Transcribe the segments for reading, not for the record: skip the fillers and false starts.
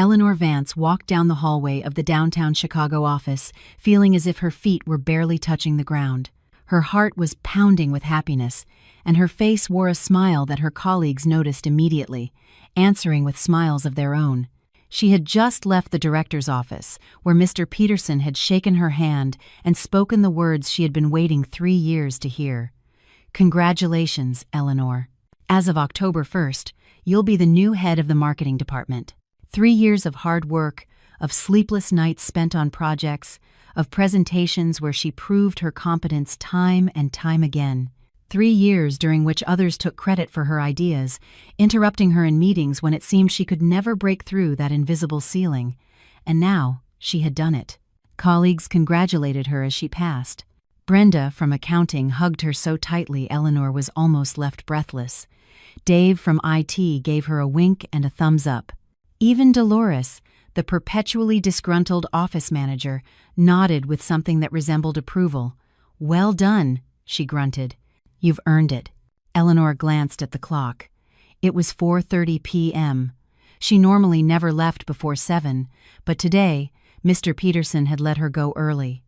Eleanor Vance walked down the hallway of the downtown Chicago office, feeling as if her feet were barely touching the ground. Her heart was pounding with happiness, and her face wore a smile that her colleagues noticed immediately, answering with smiles of their own. She had just left the director's office, where Mr. Peterson had shaken her hand and spoken the words she had been waiting 3 years to hear. "Congratulations, Eleanor. As of October 1st, you'll be the new head of the marketing department. 3 years of hard work, of sleepless nights spent on projects, of presentations where she proved her competence time and time again. 3 years during which others took credit for her ideas, interrupting her in meetings when it seemed she could never break through that invisible ceiling. And now she had done it. Colleagues congratulated her as she passed. Brenda from accounting hugged her so tightly Eleanor was almost left breathless. Dave from IT gave her a wink and a thumbs up. Even Dolores, the perpetually disgruntled office manager, nodded with something that resembled approval. "Well done," she grunted. "You've earned it." Eleanor glanced at the clock. It was 4:30 p.m. She normally never left before 7, but today, Mr. Peterson had let her go early.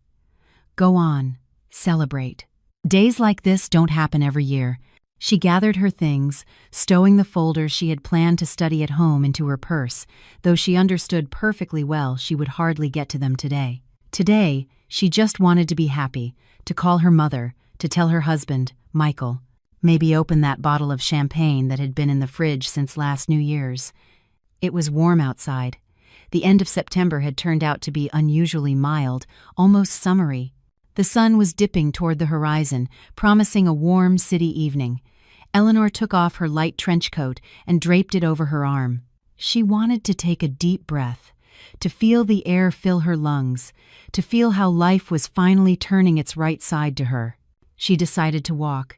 Go on, celebrate. Days like this don't happen every year. She gathered her things, stowing the folders she had planned to study at home into her purse, though she understood perfectly well she would hardly get to them today. Today, she just wanted to be happy, to call her mother, to tell her husband, Michael, maybe open that bottle of champagne that had been in the fridge since last New Year's. It was warm outside. The end of September had turned out to be unusually mild, almost summery. The sun was dipping toward the horizon, promising a warm city evening. Eleanor took off her light trench coat and draped it over her arm. She wanted to take a deep breath, to feel the air fill her lungs, to feel how life was finally turning its right side to her. She decided to walk.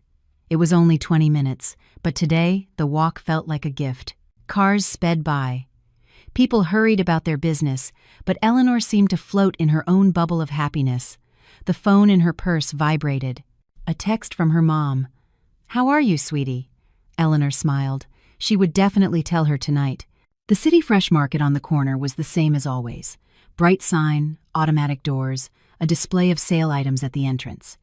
It was only 20 minutes, but today the walk felt like a gift. Cars sped by. People hurried about their business, but Eleanor seemed to float in her own bubble of happiness. The phone in her purse vibrated. A text from her mom. "How are you, sweetie?" Eleanor smiled. She would definitely tell her tonight. The City Fresh Market on the corner was the same as always. Bright sign, automatic doors, a display of sale items at the entrance.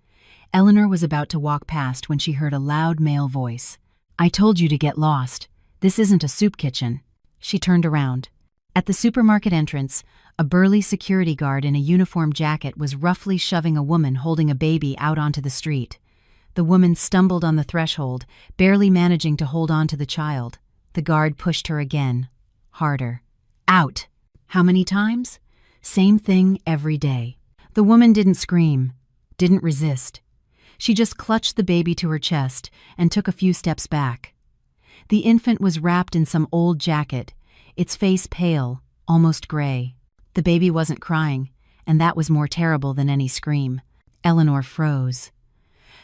Eleanor was about to walk past when she heard a loud male voice. "I told you to get lost. This isn't a soup kitchen." She turned around. At the supermarket entrance, a burly security guard in a uniform jacket was roughly shoving a woman holding a baby out onto the street. The woman stumbled on the threshold, barely managing to hold on to the child. The guard pushed her again, harder. "Out!" How many times? Same thing every day. The woman didn't scream, didn't resist. She just clutched the baby to her chest and took a few steps back. The infant was wrapped in some old jacket, its face pale, almost gray. The baby wasn't crying, and that was more terrible than any scream. Eleanor froze.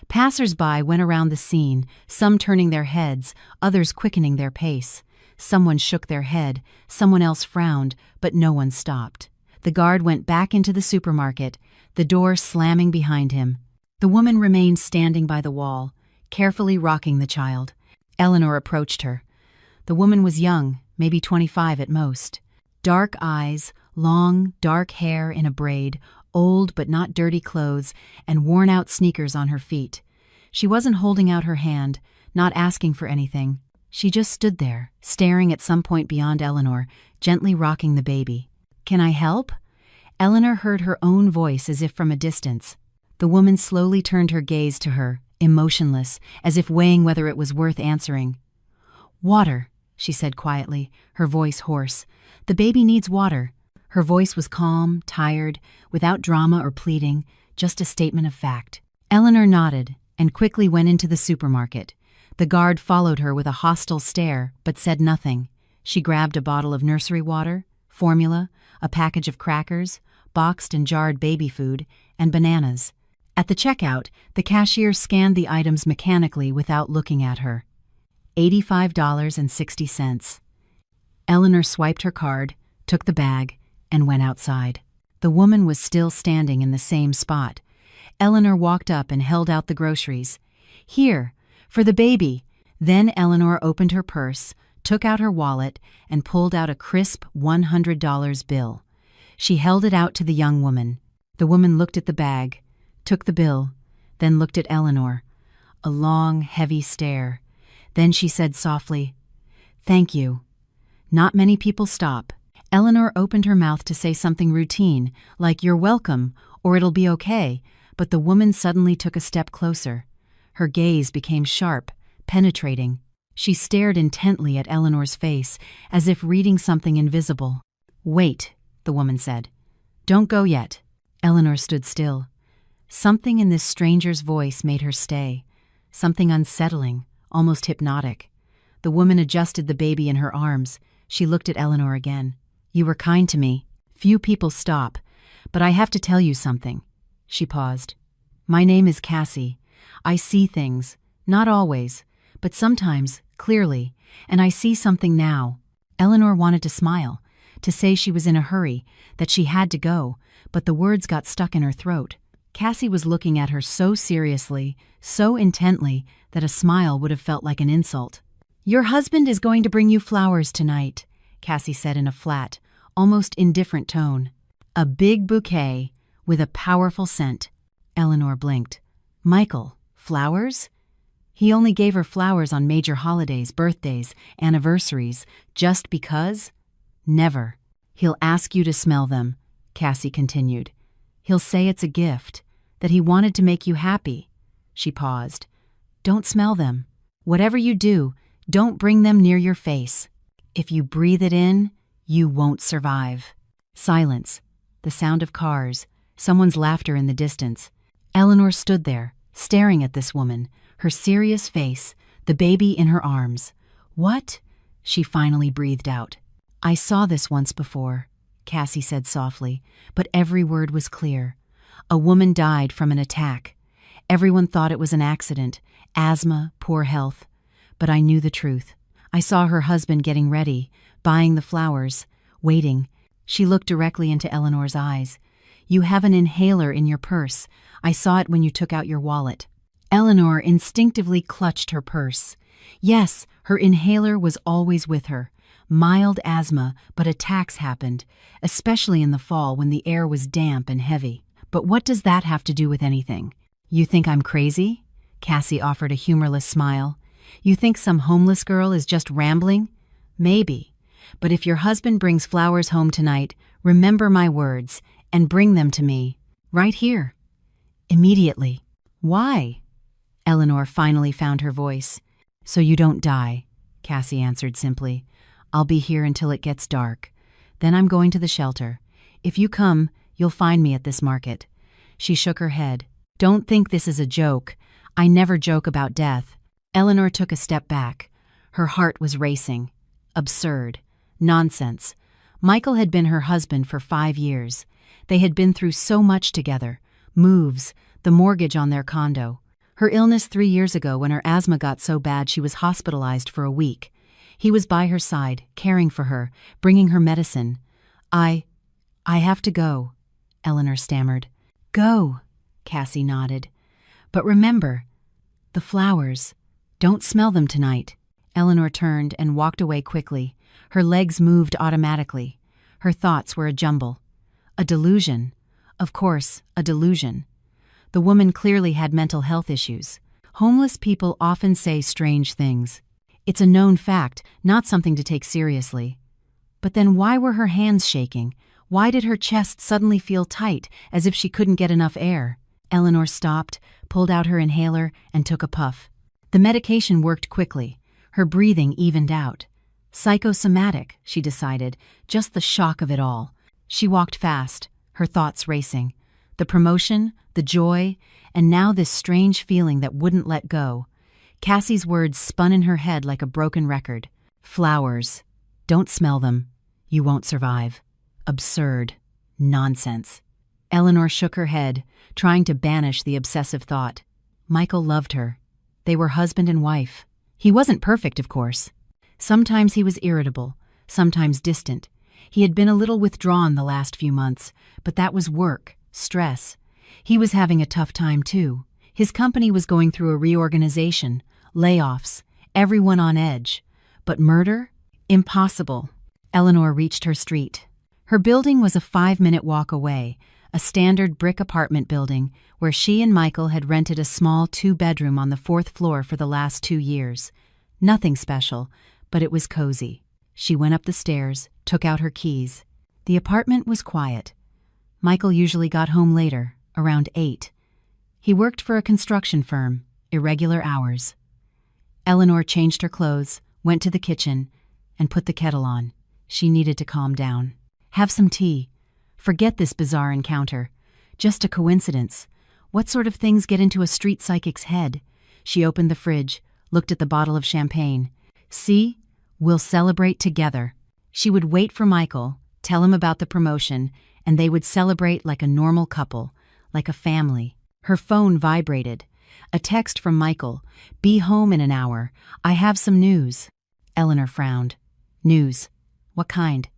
Passers-by went around the scene, some turning their heads, others quickening their pace. Someone shook their head, someone else frowned, but no one stopped. The guard went back into the supermarket, the door slamming behind him. The woman remained standing by the wall, carefully rocking the child. Eleanor approached her. The woman was young, maybe 25 at most. Dark eyes, long, dark hair in a braid, old but not dirty clothes, and worn-out sneakers on her feet. She wasn't holding out her hand, not asking for anything. She just stood there, staring at some point beyond Eleanor, gently rocking the baby. "Can I help?" Eleanor heard her own voice as if from a distance. The woman slowly turned her gaze to her, emotionless, as if weighing whether it was worth answering. "Water," she said quietly, her voice hoarse. "The baby needs water." Her voice was calm, tired, without drama or pleading, just a statement of fact. Eleanor nodded and quickly went into the supermarket. The guard followed her with a hostile stare, but said nothing. She grabbed a bottle of nursery water, formula, a package of crackers, boxed and jarred baby food, and bananas. At the checkout, the cashier scanned the items mechanically without looking at her. $85.60. Eleanor swiped her card, took the bag, and went outside. The woman was still standing in the same spot. Eleanor walked up and held out the groceries. "Here, for the baby." Then Eleanor opened her purse, took out her wallet, and pulled out a crisp $100 bill. She held it out to the young woman. The woman looked at the bag, took the bill, then looked at Eleanor. A long, heavy stare. Then she said softly, "Thank you." Not many people stop. Eleanor opened her mouth to say something routine, like "You're welcome," or "It'll be okay," but the woman suddenly took a step closer. Her gaze became sharp, penetrating. She stared intently at Eleanor's face, as if reading something invisible. "Wait," the woman said. "Don't go yet." Eleanor stood still. Something in this stranger's voice made her stay. Something unsettling, almost hypnotic. The woman adjusted the baby in her arms. She looked at Eleanor again. "You were kind to me. Few people stop. But I have to tell you something." She paused. "My name is Cassie. I see things. Not always, but sometimes, clearly. And I see something now." Eleanor wanted to smile, to say she was in a hurry, that she had to go, but the words got stuck in her throat. Cassie was looking at her so seriously, so intently, that a smile would have felt like an insult. "Your husband is going to bring you flowers tonight," Cassie said in a flat, almost indifferent tone. "A big bouquet, with a powerful scent." Eleanor blinked. "Michael, flowers?" He only gave her flowers on major holidays, birthdays, anniversaries, just because? Never. "He'll ask you to smell them," Cassie continued. "He'll say it's a gift, that he wanted to make you happy." She paused. "Don't smell them. Whatever you do, don't bring them near your face. If you breathe it in, you won't survive." Silence. The sound of cars, someone's laughter in the distance. Eleanor stood there, staring at this woman, her serious face, the baby in her arms. "What?" she finally breathed out. "I saw this once before," Cassie said softly, but every word was clear. "A woman died from an attack. Everyone thought it was an accident, asthma, poor health. But I knew the truth. I saw her husband getting ready, buying the flowers, waiting." She looked directly into Eleanor's eyes. "You have an inhaler in your purse. I saw it when you took out your wallet." Eleanor instinctively clutched her purse. Yes, her inhaler was always with her. Mild asthma, but attacks happened, especially in the fall when the air was damp and heavy. "But what does that have to do with anything?" "You think I'm crazy?" Cassie offered a humorless smile. "You think some homeless girl is just rambling? Maybe. But if your husband brings flowers home tonight, remember my words, and bring them to me. Right here. Immediately." "Why?" Eleanor finally found her voice. "So you don't die," Cassie answered simply. "I'll be here until it gets dark. Then I'm going to the shelter. If you come, you'll find me at this market." She shook her head. "Don't think this is a joke. I never joke about death." Eleanor took a step back. Her heart was racing. Absurd. Nonsense. Michael had been her husband for 5 years. They had been through so much together. Moves, the mortgage on their condo. Her illness 3 years ago when her asthma got so bad she was hospitalized for a week. He was by her side, caring for her, bringing her medicine. I have to go," Eleanor stammered. "Go," Cassie nodded. "But remember, the flowers. Don't smell them tonight." Eleanor turned and walked away quickly. Her legs moved automatically. Her thoughts were a jumble. A delusion. Of course, a delusion. The woman clearly had mental health issues. Homeless people often say strange things. It's a known fact, not something to take seriously. But then why were her hands shaking? Why did her chest suddenly feel tight, as if she couldn't get enough air? Eleanor stopped, pulled out her inhaler, and took a puff. The medication worked quickly. Her breathing evened out. Psychosomatic, she decided, just the shock of it all. She walked fast, her thoughts racing. The promotion, the joy, and now this strange feeling that wouldn't let go. Cassie's words spun in her head like a broken record. Flowers. Don't smell them. You won't survive. Absurd. Nonsense. Eleanor shook her head, trying to banish the obsessive thought. Michael loved her. They were husband and wife. He wasn't perfect, of course. Sometimes he was irritable, sometimes distant. He had been a little withdrawn the last few months, but that was work, stress. He was having a tough time, too. His company was going through a reorganization, layoffs, everyone on edge. But murder? Impossible. Eleanor reached her street. Her building was a 5-minute walk away, a standard brick apartment building where she and Michael had rented a small 2-bedroom on the 4th floor for the last 2 years. Nothing special, but it was cozy. She went up the stairs, took out her keys. The apartment was quiet. Michael usually got home later, around 8. He worked for a construction firm, irregular hours. Eleanor changed her clothes, went to the kitchen, and put the kettle on. She needed to calm down. Have some tea. Forget this bizarre encounter. Just a coincidence. What sort of things get into a street psychic's head? She opened the fridge, looked at the bottle of champagne. See? We'll celebrate together. She would wait for Michael, tell him about the promotion, and they would celebrate like a normal couple, like a family. Her phone vibrated. A text from Michael. Be home in an hour. I have some news. Eleanor frowned. News. What kind?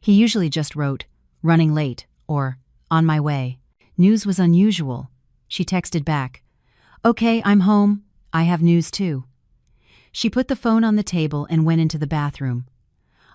He usually just wrote, running late, or on my way. News was unusual. She texted back. Okay, I'm home. I have news too. She put the phone on the table and went into the bathroom.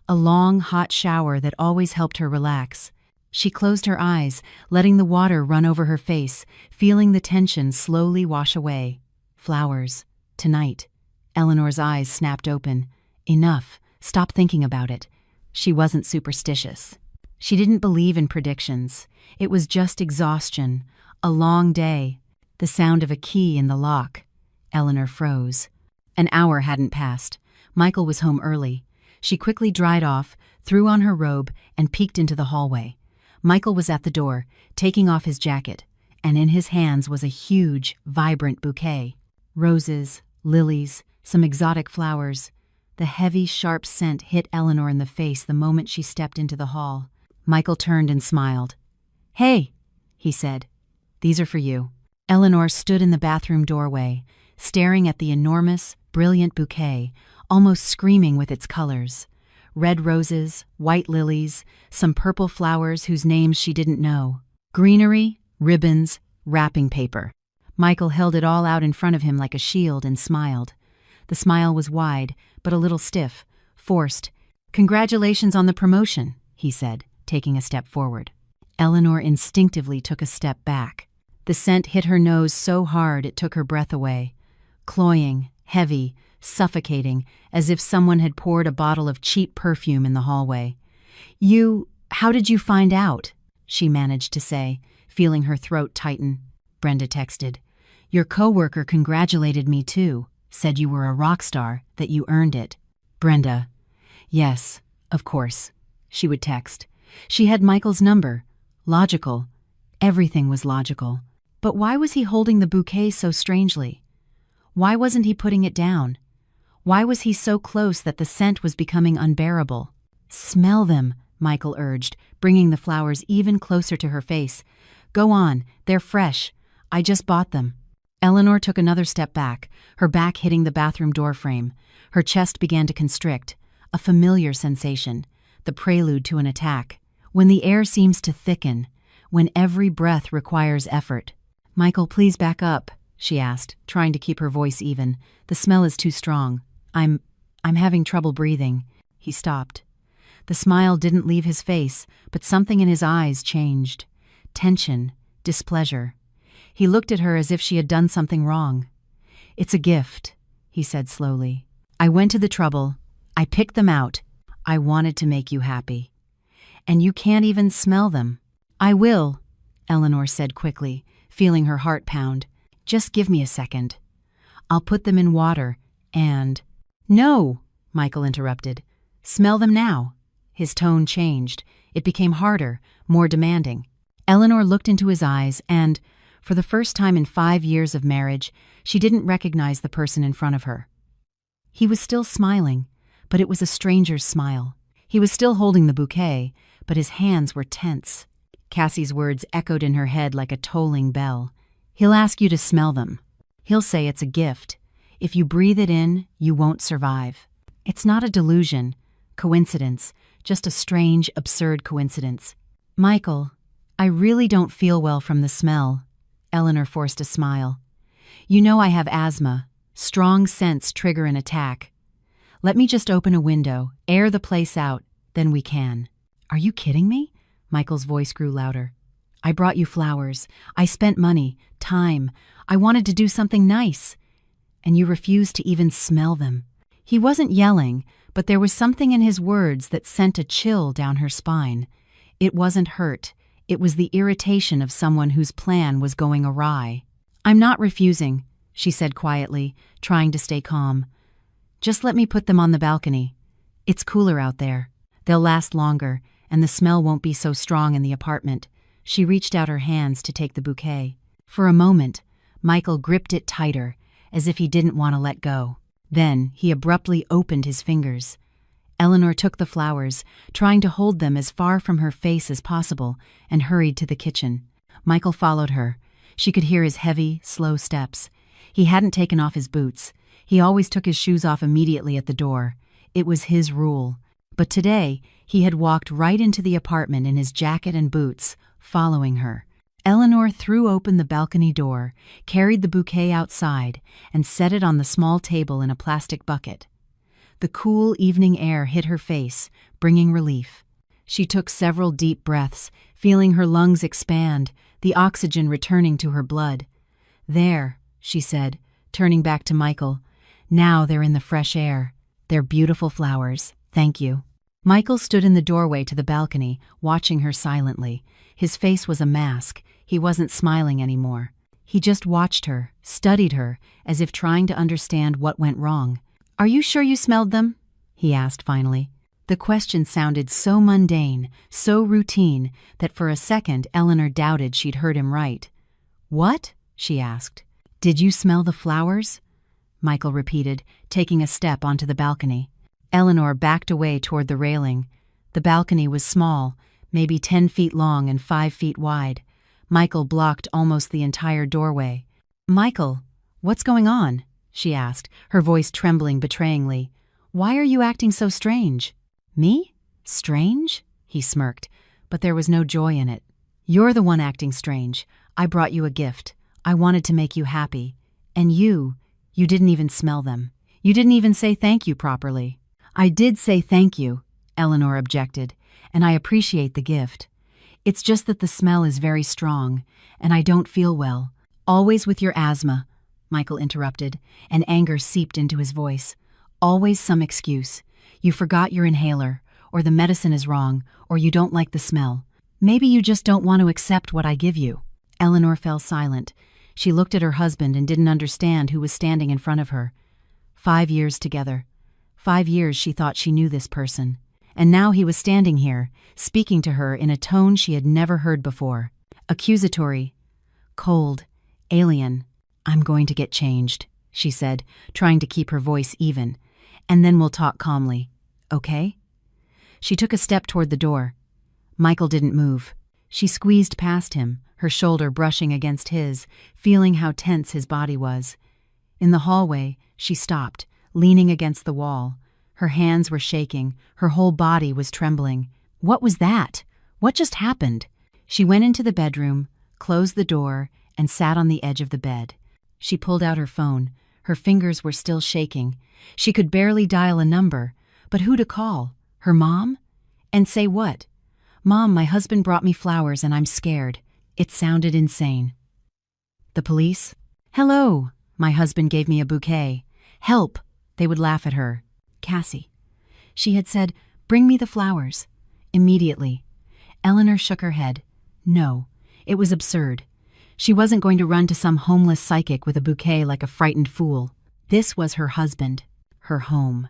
A long, hot shower that always helped her relax. She closed her eyes, letting the water run over her face, feeling the tension slowly wash away. Flowers. Tonight. Eleanor's eyes snapped open. Enough. Stop thinking about it. She wasn't superstitious. She didn't believe in predictions. It was just exhaustion. A long day. The sound of a key in the lock. Eleanor froze. An hour hadn't passed. Michael was home early. She quickly dried off, threw on her robe, and peeked into the hallway. Michael was at the door, taking off his jacket, and in his hands was a huge, vibrant bouquet. Roses, lilies, some exotic flowers. The heavy, sharp scent hit Eleanor in the face the moment she stepped into the hall. Michael turned and smiled. Hey, he said. These are for you. Eleanor stood in the bathroom doorway, staring at the enormous, brilliant bouquet, almost screaming with its colors. Red roses, white lilies, some purple flowers whose names she didn't know. Greenery, ribbons, wrapping paper. Michael held it all out in front of him like a shield and smiled. The smile was wide, but a little stiff, forced. Congratulations on the promotion, he said, taking a step forward. Eleanor instinctively took a step back. The scent hit her nose so hard it took her breath away. Cloying, heavy, suffocating, as if someone had poured a bottle of cheap perfume in the hallway. How did you find out? She managed to say, feeling her throat tighten. Brenda texted. Your coworker congratulated me too, said you were a rock star, that you earned it. Brenda. Yes, of course. She would text. She had Michael's number. Logical. Everything was logical. But why was he holding the bouquet so strangely? Why wasn't he putting it down? Why was he so close that the scent was becoming unbearable? Smell them, Michael urged, bringing the flowers even closer to her face. Go on, they're fresh. I just bought them. Eleanor took another step back, her back hitting the bathroom door frame. Her chest began to constrict, a familiar sensation, the prelude to an attack. When the air seems to thicken, when every breath requires effort. Michael, please back up, she asked, trying to keep her voice even. The smell is too strong. I'm having trouble breathing. He stopped. The smile didn't leave his face, but something in his eyes changed. Tension, displeasure. He looked at her as if she had done something wrong. It's a gift, he said slowly. I went to the trouble. I picked them out. I wanted to make you happy. And you can't even smell them. I will, Eleanor said quickly, feeling her heart pound. Just give me a second. I'll put them in water, and... No, Michael interrupted. Smell them now. His tone changed. It became harder, more demanding. Eleanor looked into his eyes and, for the first time in 5 years of marriage, she didn't recognize the person in front of her. He was still smiling, but it was a stranger's smile. He was still holding the bouquet, but his hands were tense. Cassie's words echoed in her head like a tolling bell. He'll ask you to smell them. He'll say it's a gift. If you breathe it in, you won't survive. It's not a delusion, coincidence, just a strange, absurd coincidence. Michael, I really don't feel well from the smell. Eleanor forced a smile. You know I have asthma. Strong scents trigger an attack. Let me just open a window, air the place out, then we can." "Are you kidding me?" Michael's voice grew louder. "I brought you flowers. I spent money, time. I wanted to do something nice. And you refused to even smell them." He wasn't yelling, but there was something in his words that sent a chill down her spine. It wasn't hurt. It was the irritation of someone whose plan was going awry. "I'm not refusing," she said quietly, trying to stay calm. "Just let me put them on the balcony. It's cooler out there. They'll last longer, and the smell won't be so strong in the apartment." She reached out her hands to take the bouquet. For a moment, Michael gripped it tighter, as if he didn't want to let go. Then he abruptly opened his fingers. Eleanor took the flowers, trying to hold them as far from her face as possible, and hurried to the kitchen. Michael followed her. She could hear his heavy, slow steps. He hadn't taken off his boots. He always took his shoes off immediately at the door. It was his rule. But today, he had walked right into the apartment in his jacket and boots, following her. Eleanor threw open the balcony door, carried the bouquet outside, and set it on the small table in a plastic bucket. The cool evening air hit her face, bringing relief. She took several deep breaths, feeling her lungs expand, the oxygen returning to her blood. "There," she said, turning back to Michael. "Now they're in the fresh air. They're beautiful flowers. Thank you." Michael stood in the doorway to the balcony, watching her silently. His face was a mask. He wasn't smiling anymore. He just watched her, studied her, as if trying to understand what went wrong. "Are you sure you smelled them?" he asked finally. The question sounded so mundane, so routine, that for a second Eleanor doubted she'd heard him right. "What?" she asked. "Did you smell the flowers?" Michael repeated, taking a step onto the balcony. Eleanor backed away toward the railing. The balcony was small, maybe 10 feet long and 5 feet wide. Michael blocked almost the entire doorway. "Michael, what's going on?" she asked, her voice trembling betrayingly. "Why are you acting so strange?" "Me? Strange?" he smirked, but there was no joy in it. "You're the one acting strange. I brought you a gift. I wanted to make you happy. And you didn't even smell them. You didn't even say thank you properly." "I did say thank you," Eleanor objected, "and I appreciate the gift. It's just that the smell is very strong, and I don't feel well." "Always with your asthma," Michael interrupted, and anger seeped into his voice. "Always some excuse. You forgot your inhaler, or the medicine is wrong, or you don't like the smell. Maybe you just don't want to accept what I give you." Eleanor fell silent. She looked at her husband and didn't understand who was standing in front of her. 5 years together. 5 years she thought she knew this person. And now he was standing here, speaking to her in a tone she had never heard before. Accusatory. Cold. Alien. "I'm going to get changed," she said, trying to keep her voice even. "And then we'll talk calmly. Okay?" She took a step toward the door. Michael didn't move. She squeezed past him, her shoulder brushing against his, feeling how tense his body was. In the hallway, she stopped, leaning against the wall. Her hands were shaking, her whole body was trembling. What was that? What just happened? She went into the bedroom, closed the door, and sat on the edge of the bed. She pulled out her phone. Her fingers were still shaking. She could barely dial a number. But who to call? Her mom? And say what? "Mom, my husband brought me flowers and I'm scared." It sounded insane. The police? "Hello, my husband gave me a bouquet. Help!" They would laugh at her. Cassie. She had said, "Bring me the flowers." Immediately. Eleanor shook her head. No, it was absurd. She wasn't going to run to some homeless psychic with a bouquet like a frightened fool. This was her husband, her home.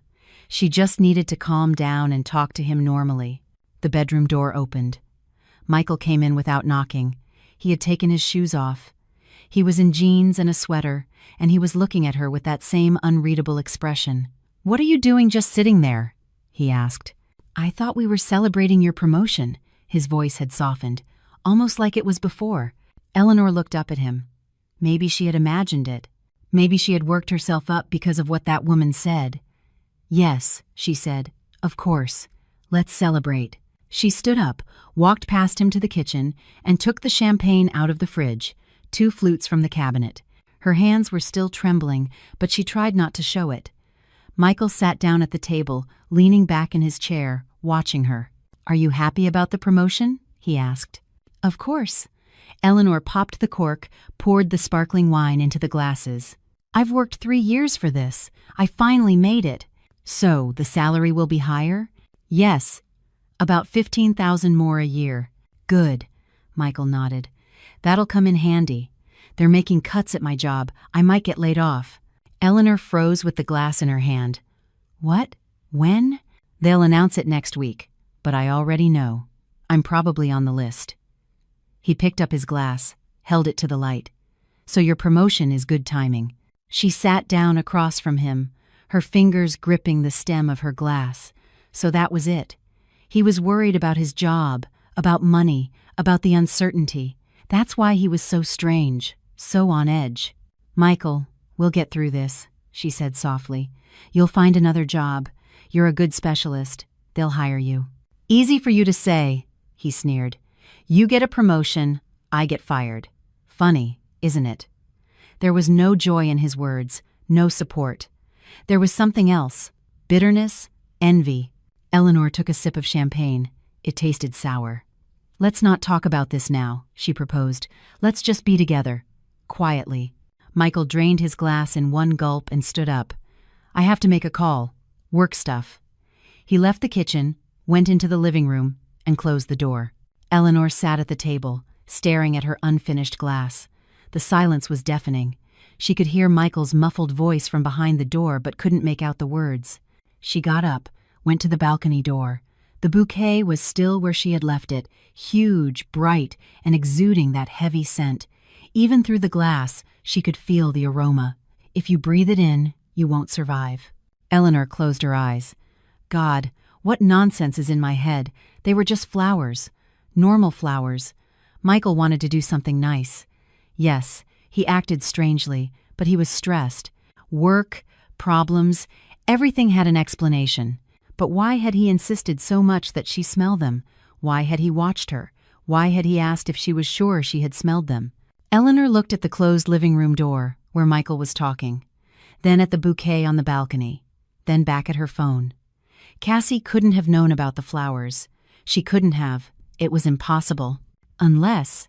She just needed to calm down and talk to him normally. The bedroom door opened. Michael came in without knocking. He had taken his shoes off. He was in jeans and a sweater, and he was looking at her with that same unreadable expression. "What are you doing just sitting there?" he asked. "I thought we were celebrating your promotion." His voice had softened, almost like it was before. Eleanor looked up at him. Maybe she had imagined it. Maybe she had worked herself up because of what that woman said. "Yes," she said, "of course. Let's celebrate." She stood up, walked past him to the kitchen, and took the champagne out of the fridge, 2 flutes from the cabinet. Her hands were still trembling, but she tried not to show it. Michael sat down at the table, leaning back in his chair, watching her. "Are you happy about the promotion?" he asked. "Of course." Eleanor popped the cork, poured the sparkling wine into the glasses. "I've worked 3 years for this. I finally made it." "So, the salary will be higher?" "Yes. About 15,000 more a year." "Good," Michael nodded. "That'll come in handy. They're making cuts at my job. I might get laid off." Eleanor froze with the glass in her hand. "What? When?" "They'll announce it next week, but I already know. I'm probably on the list." He picked up his glass, held it to the light. "So your promotion is good timing." She sat down across from him, her fingers gripping the stem of her glass. So that was it. He was worried about his job, about money, about the uncertainty. That's why he was so strange, so on edge. "Michael, we'll get through this," she said softly. "You'll find another job. You're a good specialist. They'll hire you." "Easy for you to say," he sneered. "You get a promotion, I get fired. Funny, isn't it?" There was no joy in his words, no support. There was something else, bitterness, envy. Eleanor took a sip of champagne. It tasted sour. "Let's not talk about this now," she proposed. "Let's just be together." Quietly. Michael drained his glass in one gulp and stood up. "I have to make a call. Work stuff." He left the kitchen, went into the living room, and closed the door. Eleanor sat at the table, staring at her unfinished glass. The silence was deafening. She could hear Michael's muffled voice from behind the door but couldn't make out the words. She got up, went to the balcony door. The bouquet was still where she had left it, huge, bright, and exuding that heavy scent. Even through the glass, she could feel the aroma. If you breathe it in, you won't survive. Eleanor closed her eyes. God, what nonsense is in my head. They were just flowers. Normal flowers. Michael wanted to do something nice. Yes, he acted strangely, but he was stressed. Work, problems, everything had an explanation. But why had he insisted so much that she smell them? Why had he watched her? Why had he asked if she was sure she had smelled them? Eleanor looked at the closed living room door, where Michael was talking. Then at the bouquet on the balcony. Then back at her phone. Cassie couldn't have known about the flowers. She couldn't have. It was impossible. Unless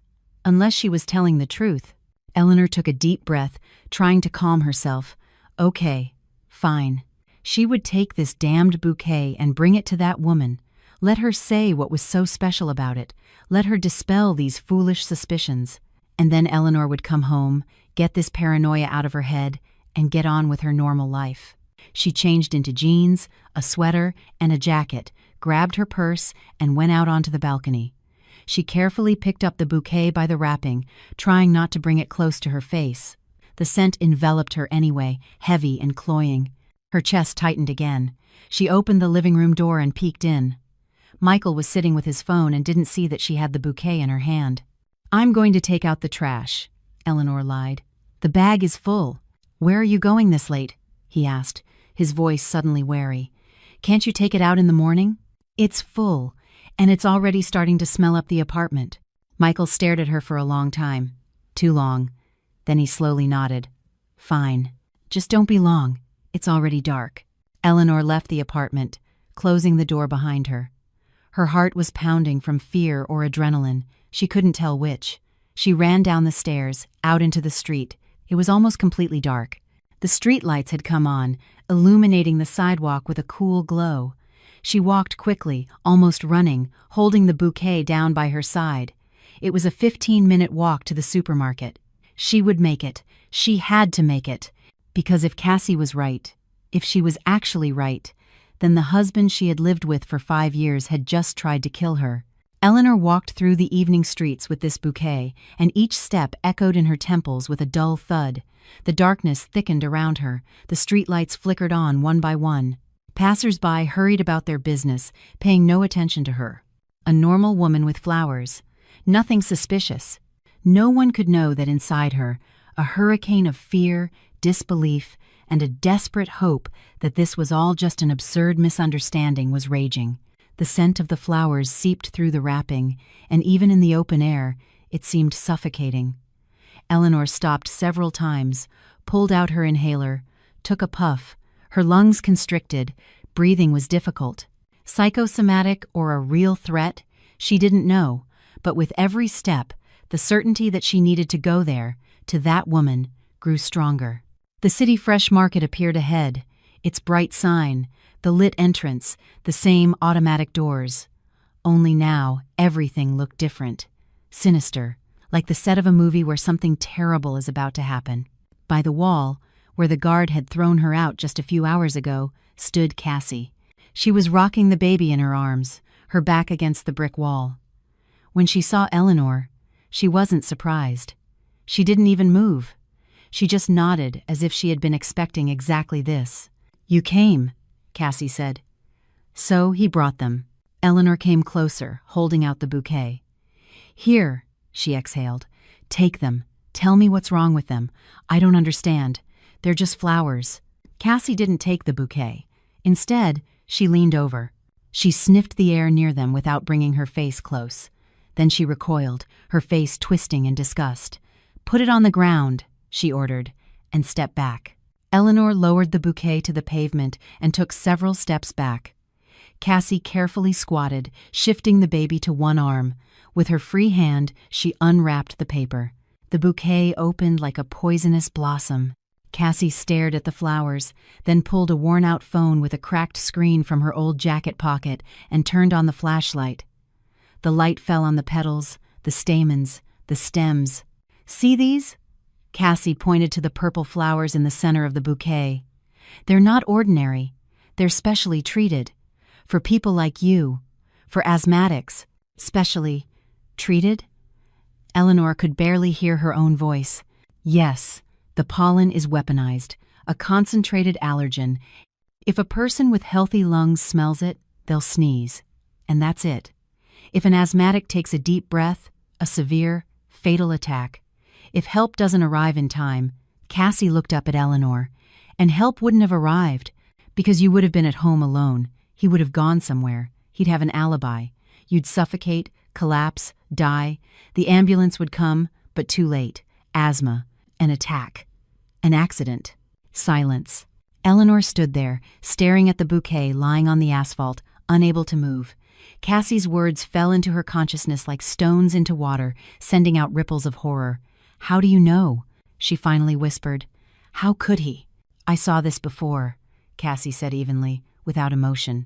she was telling the truth. Eleanor took a deep breath, trying to calm herself. Okay, fine. She would take this damned bouquet and bring it to that woman. Let her say what was so special about it. Let her dispel these foolish suspicions. And then Eleanor would come home, get this paranoia out of her head, and get on with her normal life. She changed into jeans, a sweater, and a jacket, grabbed her purse, and went out onto the balcony. She carefully picked up the bouquet by the wrapping, trying not to bring it close to her face. The scent enveloped her anyway, heavy and cloying. Her chest tightened again. She opened the living room door and peeked in. Michael was sitting with his phone and didn't see that she had the bouquet in her hand. "I'm going to take out the trash," Eleanor lied. "The bag is full." "Where are you going this late?" he asked, his voice suddenly wary. "Can't you take it out in the morning?" "It's full, and it's already starting to smell up the apartment." Michael stared at her for a long time. Too long. Then he slowly nodded. "Fine. Just don't be long. It's already dark." Eleanor left the apartment, closing the door behind her. Her heart was pounding from fear or adrenaline. She couldn't tell which. She ran down the stairs, out into the street. It was almost completely dark. The street lights had come on, illuminating the sidewalk with a cool glow. She walked quickly, almost running, holding the bouquet down by her side. It was a 15-minute walk to the supermarket. She would make it. She had to make it. Because if Cassie was right, if she was actually right, then the husband she had lived with for 5 years had just tried to kill her. Eleanor walked through the evening streets with this bouquet, and each step echoed in her temples with a dull thud. The darkness thickened around her. The streetlights flickered on one by one. Passers-by hurried about their business, paying no attention to her. A normal woman with flowers. Nothing suspicious. No one could know that inside her, a hurricane of fear, disbelief, and a desperate hope that this was all just an absurd misunderstanding was raging. The scent of the flowers seeped through the wrapping, and even in the open air, it seemed suffocating. Eleanor stopped several times, pulled out her inhaler, took a puff, Her lungs constricted, breathing was difficult. Psychosomatic or a real threat? She didn't know, but with every step, the certainty that she needed to go there, to that woman, grew stronger. The city fresh market appeared ahead, its bright sign, the lit entrance, the same automatic doors. Only now, everything looked different. Sinister, like the set of a movie where something terrible is about to happen. By the wall, where the guard had thrown her out just a few hours ago, stood Cassie. She was rocking the baby in her arms, her back against the brick wall. When she saw Eleanor, she wasn't surprised. She didn't even move. She just nodded as if she had been expecting exactly this. "You came," Cassie said. So he brought them. Eleanor came closer, holding out the bouquet. "Here," she exhaled. "Take them. Tell me what's wrong with them. I don't understand. They're just flowers." Cassie didn't take the bouquet. Instead, she leaned over. She sniffed the air near them without bringing her face close. Then she recoiled, her face twisting in disgust. "Put it on the ground," she ordered, and stepped back. Eleanor lowered the bouquet to the pavement and took several steps back. Cassie carefully squatted, shifting the baby to one arm. With her free hand, she unwrapped the paper. The bouquet opened like a poisonous blossom. Cassie stared at the flowers, then pulled a worn-out phone with a cracked screen from her old jacket pocket and turned on the flashlight. The light fell on the petals, the stamens, the stems. "See these?" Cassie pointed to the purple flowers in the center of the bouquet. "They're not ordinary. They're specially treated. For people like you. For asthmatics. Specially treated?" Eleanor could barely hear her own voice. "Yes, the pollen is weaponized, a concentrated allergen. If a person with healthy lungs smells it, they'll sneeze. And that's it. If an asthmatic takes a deep breath, a severe, fatal attack. If help doesn't arrive in time," Cassie looked up at Eleanor, "and help wouldn't have arrived, because you would have been at home alone. He would have gone somewhere. He'd have an alibi. You'd suffocate, collapse, die. The ambulance would come, but too late. Asthma. An attack. An accident." Silence. Eleanor stood there, staring at the bouquet lying on the asphalt, unable to move. Cassie's words fell into her consciousness like stones into water, sending out ripples of horror. "How do you know?" she finally whispered. "How could he?" "I saw this before," Cassie said evenly, without emotion.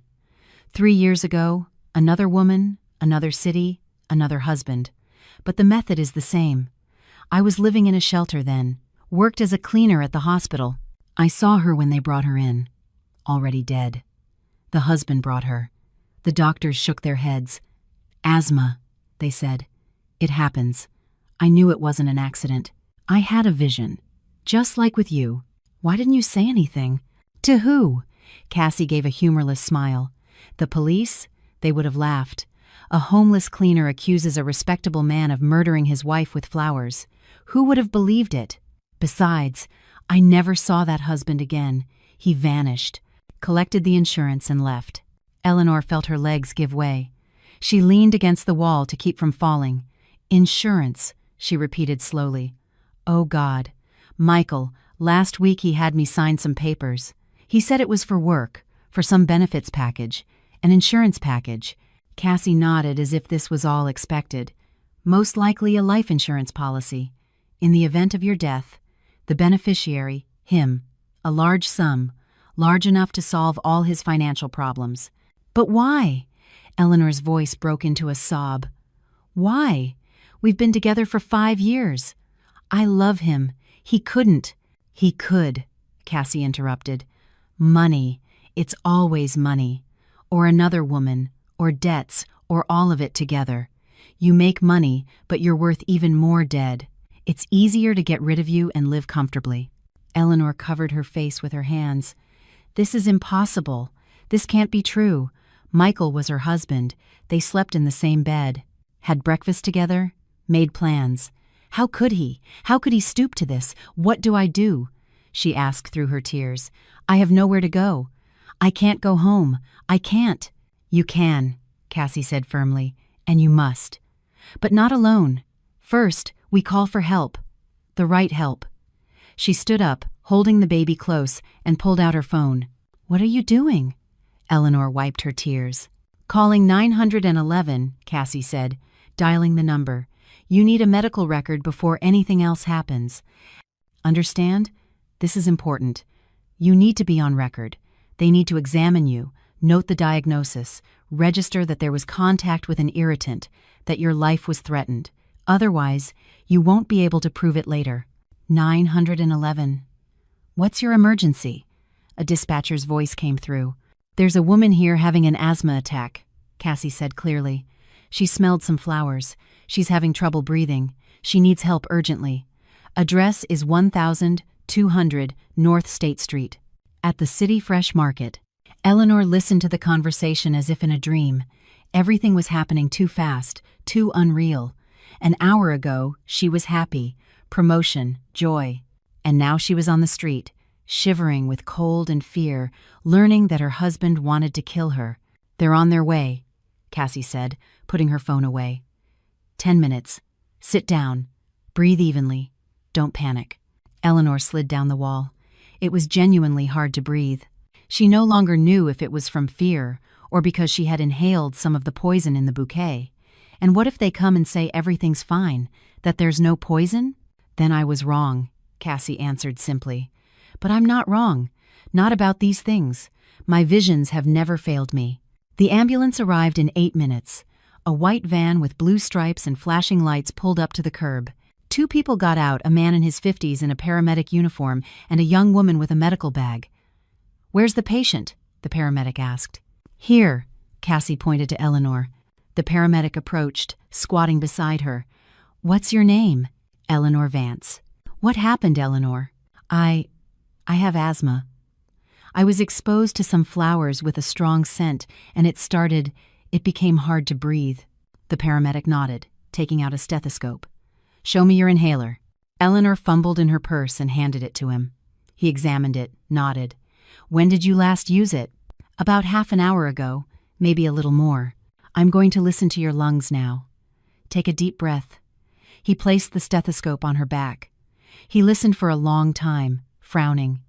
3 years ago, another woman, another city, another husband. But the method is the same. I was living in a shelter then, worked as a cleaner at the hospital. I saw her when they brought her in, already dead. The husband brought her. The doctors shook their heads. "Asthma," they said. "It happens. I knew it wasn't an accident. I had a vision. Just like with you. Why didn't you say anything?" "To who?" Cassie gave a humorless smile. "The police? They would have laughed. A homeless cleaner accuses a respectable man of murdering his wife with flowers. Who would have believed it? Besides, I never saw that husband again. He vanished, collected the insurance, and left." Eleanor felt her legs give way. She leaned against the wall to keep from falling. "Insurance," she repeated slowly. "Oh God. Michael, last week he had me sign some papers. He said it was for work, for some benefits package, an insurance package." Cassie nodded as if this was all expected. "Most likely a life insurance policy. In the event of your death, the beneficiary, him, a large sum, large enough to solve all his financial problems." "But why?" Eleanor's voice broke into a sob. "Why? We've been together for 5 years. I love him. He couldn't." "He could," Cassie interrupted. "Money. It's always money. Or another woman, or debts, or all of it together. You make money, but you're worth even more dead. It's easier to get rid of you and live comfortably." Eleanor covered her face with her hands. "This is impossible. This can't be true. Michael was her husband. They slept in the same bed. Had breakfast together. Made plans. How could he? How could he stoop to this? What do I do?" she asked through her tears. "I have nowhere to go. I can't go home. I can't." "You can," Cassie said firmly, "and you must. But not alone. First, we call for help. The right help." She stood up, holding the baby close, and pulled out her phone. What are you doing? Eleanor wiped her tears. Calling 911, Cassie said, dialing the number. You need a medical record before anything else happens. Understand? This is important. You need to be on record. They need to examine you, note the diagnosis, register that there was contact with an irritant, that your life was threatened. Otherwise, you won't be able to prove it later. 911. What's your emergency? A dispatcher's voice came through. There's a woman here having an asthma attack, Cassie said clearly. She smelled some flowers. She's having trouble breathing. She needs help urgently. Address is 1200 North State Street. At the City Fresh Market. Eleanor listened to the conversation as if in a dream. Everything was happening too fast, too unreal. An hour ago, she was happy, promotion, joy. And now she was on the street, shivering with cold and fear, learning that her husband wanted to kill her. They're on their way, Cassie said, putting her phone away. 10 minutes. Sit down. Breathe evenly. Don't panic. Eleanor slid down the wall. It was genuinely hard to breathe. She no longer knew if it was from fear or because she had inhaled some of the poison in the bouquet. And what if they come and say everything's fine, that there's no poison? Then I was wrong, Cassie answered simply. But I'm not wrong. Not about these things. My visions have never failed me. The ambulance arrived in 8 minutes. A white van with blue stripes and flashing lights pulled up to the curb. 2 people got out, a man in his 50s in a paramedic uniform and a young woman with a medical bag. Where's the patient? The paramedic asked. Here, Cassie pointed to Eleanor. The paramedic approached, squatting beside her. What's your name? Eleanor Vance. What happened, Eleanor? I have asthma. I was exposed to some flowers with a strong scent, and it became hard to breathe. The paramedic nodded, taking out a stethoscope. Show me your inhaler. Eleanor fumbled in her purse and handed it to him. He examined it, nodded. When did you last use it? About half an hour ago, maybe a little more. I'm going to listen to your lungs now. Take a deep breath. He placed the stethoscope on her back. He listened for a long time, frowning.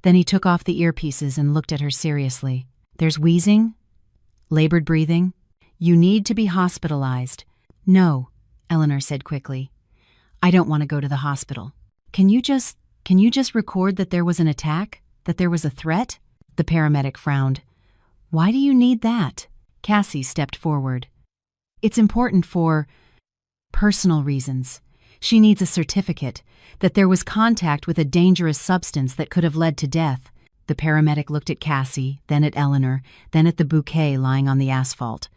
Then he took off the earpieces and looked at her seriously. There's wheezing? Labored breathing? You need to be hospitalized. No, Eleanor said quickly. I don't want to go to the hospital. Can you just record that there was an attack? That there was a threat? The paramedic frowned. Why do you need that? Cassie stepped forward. It's important for personal reasons. She needs a certificate that there was contact with a dangerous substance that could have led to death. The paramedic looked at Cassie, then at Eleanor, then at the bouquet lying on the asphalt.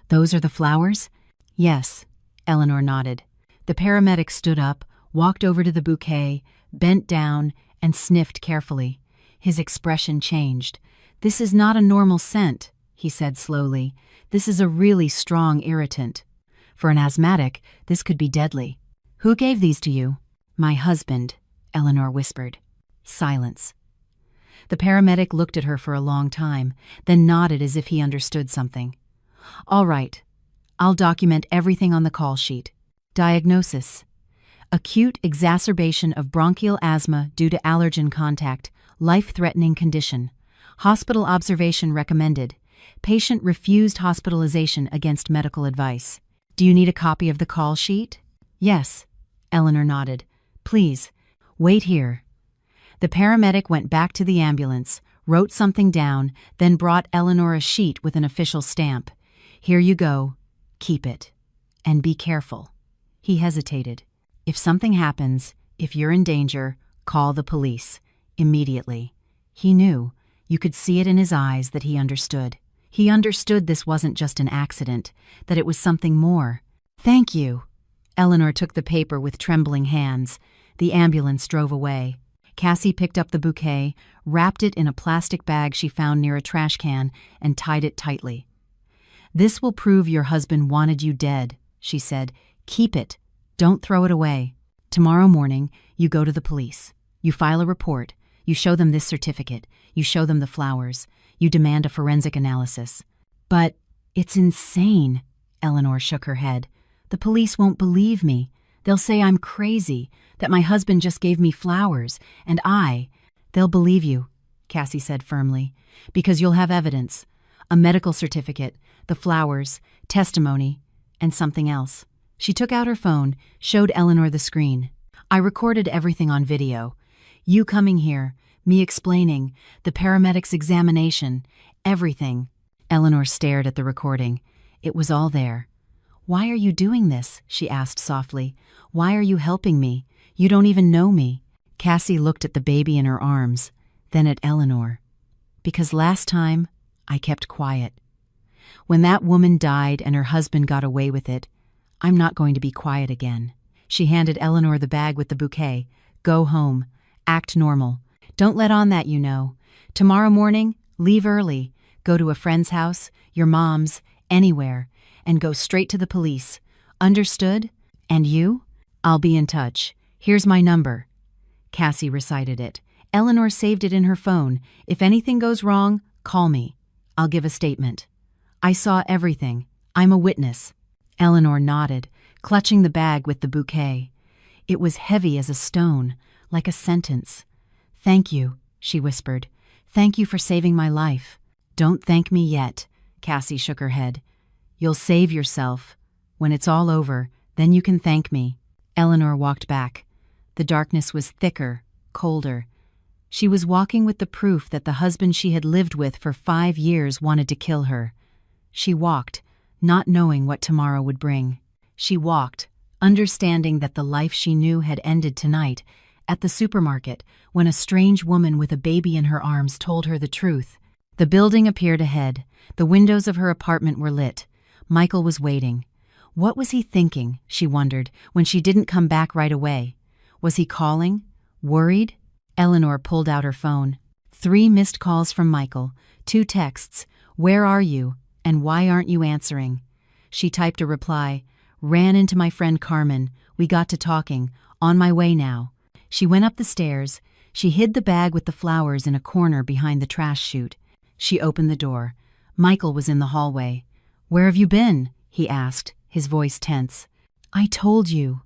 Those are the flowers? Yes, Eleanor nodded. The paramedic stood up, walked over to the bouquet, bent down, and sniffed carefully. His expression changed. This is not a normal scent, he said slowly. This is a really strong irritant. For an asthmatic, this could be deadly. Who gave these to you? My husband, Eleanor whispered. Silence. The paramedic looked at her for a long time, then nodded as if he understood something. All right. I'll document everything on the call sheet. Diagnosis: acute exacerbation of bronchial asthma due to allergen contact, life-threatening condition. Hospital observation recommended. Patient refused hospitalization against medical advice. Do you need a copy of the call sheet? Yes, Eleanor nodded. Please, wait here. The paramedic went back to the ambulance, wrote something down, then brought Eleanor a sheet with an official stamp. Here you go. Keep it. And be careful. He hesitated. If something happens, if you're in danger, call the police. Immediately. He knew. You could see it in his eyes that he understood. He understood this wasn't just an accident, that it was something more. Thank you. Eleanor took the paper with trembling hands. The ambulance drove away. Cassie picked up the bouquet, wrapped it in a plastic bag she found near a trash can, and tied it tightly. This will prove your husband wanted you dead, she said. Keep it. Don't throw it away. Tomorrow morning, you go to the police. You file a report. You show them this certificate. You show them the flowers. You demand a forensic analysis. But it's insane, Eleanor shook her head. The police won't believe me. They'll say I'm crazy, that my husband just gave me flowers, and they'll believe you. Cassie said firmly, because you'll have evidence. A medical certificate, the flowers, testimony, and something else. She took out her phone, showed Eleanor the screen. I recorded everything on video. You coming here, me explaining, the paramedics' examination, everything. Eleanor stared at the recording. It was all there. Why are you doing this? She asked softly. Why are you helping me? You don't even know me. Cassie looked at the baby in her arms, then at Eleanor. Because last time, I kept quiet. When that woman died and her husband got away with it, I'm not going to be quiet again. She handed Eleanor the bag with the bouquet. Go home. Act normal. Don't let on that you know. Tomorrow morning, leave early. Go to a friend's house, your mom's, anywhere, and go straight to the police. Understood? And you? I'll be in touch. Here's my number. Cassie recited it. Eleanor saved it in her phone. If anything goes wrong, call me. I'll give a statement. I saw everything. I'm a witness. Eleanor nodded, clutching the bag with the bouquet. It was heavy as a stone, like a sentence. Thank you, she whispered. Thank you for saving my life. Don't thank me yet, Cassie shook her head. You'll save yourself. When it's all over, then you can thank me. Eleanor walked back. The darkness was thicker, colder. She was walking with the proof that the husband she had lived with for 5 years wanted to kill her. She walked, not knowing what tomorrow would bring. She walked, understanding that the life she knew had ended tonight, at the supermarket, when a strange woman with a baby in her arms told her the truth. The building appeared ahead. The windows of her apartment were lit. Michael was waiting. What was he thinking, she wondered, when she didn't come back right away? Was he calling? Worried? Eleanor pulled out her phone. 3 missed calls from Michael, 2 texts, "Where are you?" and "Why aren't you answering?" She typed a reply, "Ran into my friend Carmen. We got to talking. On my way now." She went up the stairs. She hid the bag with the flowers in a corner behind the trash chute. She opened the door. Michael was in the hallway. "Where have you been?" he asked, his voice tense. "I told you."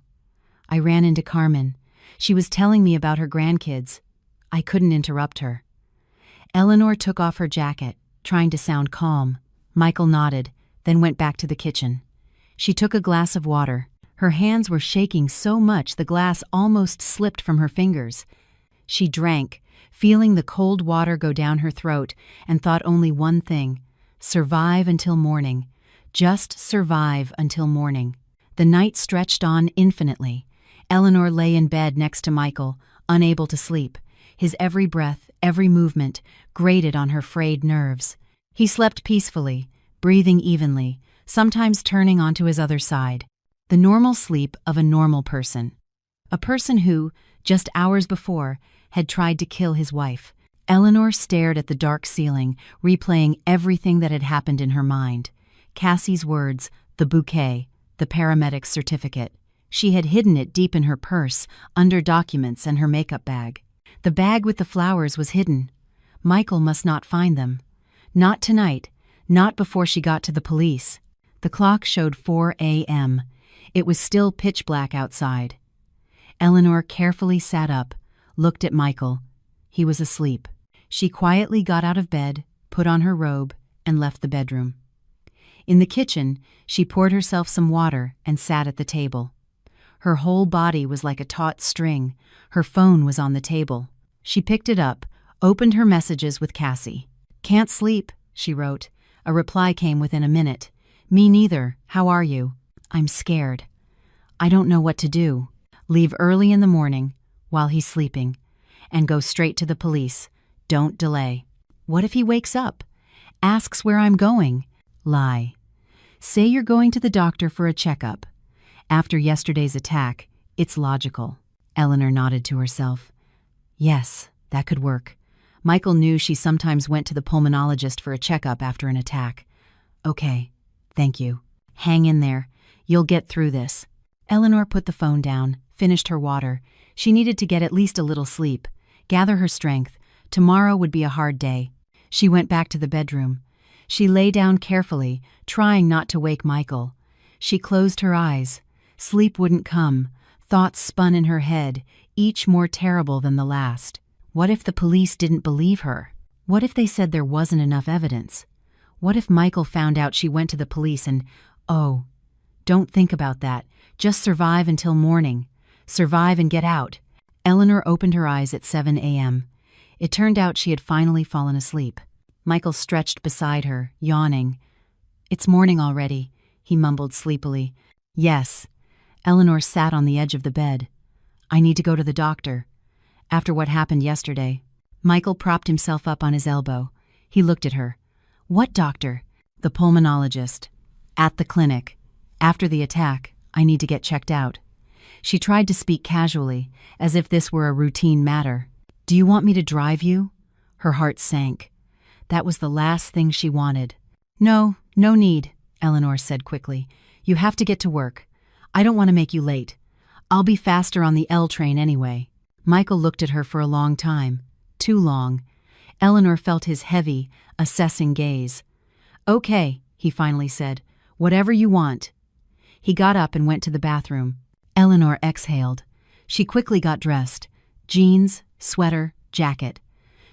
"I ran into Carmen. She was telling me about her grandkids. I couldn't interrupt her." Eleanor took off her jacket, trying to sound calm. Michael nodded, then went back to the kitchen. She took a glass of water. Her hands were shaking so much the glass almost slipped from her fingers. She drank, feeling the cold water go down her throat, and thought only one thing: survive until morning. Just survive until morning. The night stretched on infinitely. Eleanor lay in bed next to Michael, unable to sleep. His every breath, every movement, grated on her frayed nerves. He slept peacefully, breathing evenly, sometimes turning onto his other side. The normal sleep of a normal person. A person who, just hours before, had tried to kill his wife. Eleanor stared at the dark ceiling, replaying everything that had happened in her mind. Cassie's words, the bouquet, the paramedic's certificate. She had hidden it deep in her purse, under documents and her makeup bag. The bag with the flowers was hidden. Michael must not find them. Not tonight, not before she got to the police. The clock showed 4 a.m. It was still pitch black outside. Eleanor carefully sat up, looked at Michael. He was asleep. She quietly got out of bed, put on her robe, and left the bedroom. In the kitchen, she poured herself some water and sat at the table. Her whole body was like a taut string. Her phone was on the table. She picked it up, opened her messages with Cassie. "Can't sleep," she wrote. A reply came within a minute. "Me neither. How are you?" "I'm scared. I don't know what to do. Leave early in the morning, while he's sleeping, and go straight to the police. Don't delay. What if he wakes up? Asks where I'm going? Lie. Say you're going to the doctor for a checkup. After yesterday's attack, it's logical." Eleanor nodded to herself. Yes, that could work. Michael knew she sometimes went to the pulmonologist for a checkup after an attack. "Okay, thank you. Hang in there. You'll get through this." Eleanor put the phone down, finished her water. She needed to get at least a little sleep, gather her strength. Tomorrow would be a hard day. She went back to the bedroom. She lay down carefully, trying not to wake Michael. She closed her eyes. Sleep wouldn't come. Thoughts spun in her head, each more terrible than the last. What if the police didn't believe her? What if they said there wasn't enough evidence? What if Michael found out she went to the police and, oh, don't think about that. Just survive until morning. Survive and get out. Eleanor opened her eyes at 7 a.m. It turned out she had finally fallen asleep. Michael stretched beside her, yawning. "It's morning already," he mumbled sleepily. "Yes." Eleanor sat on the edge of the bed. "I need to go to the doctor. After what happened yesterday." Michael propped himself up on his elbow. He looked at her. "What doctor?" "The pulmonologist. At the clinic. After the attack, I need to get checked out." She tried to speak casually, as if this were a routine matter. "Do you want me to drive you?" Her heart sank. That was the last thing she wanted. "No, no need," Eleanor said quickly. "You have to get to work. I don't want to make you late. I'll be faster on the L train anyway." Michael looked at her for a long time. Too long. Eleanor felt his heavy, assessing gaze. "Okay," he finally said. "Whatever you want." He got up and went to the bathroom. Eleanor exhaled. She quickly got dressed. Jeans, sweater, jacket.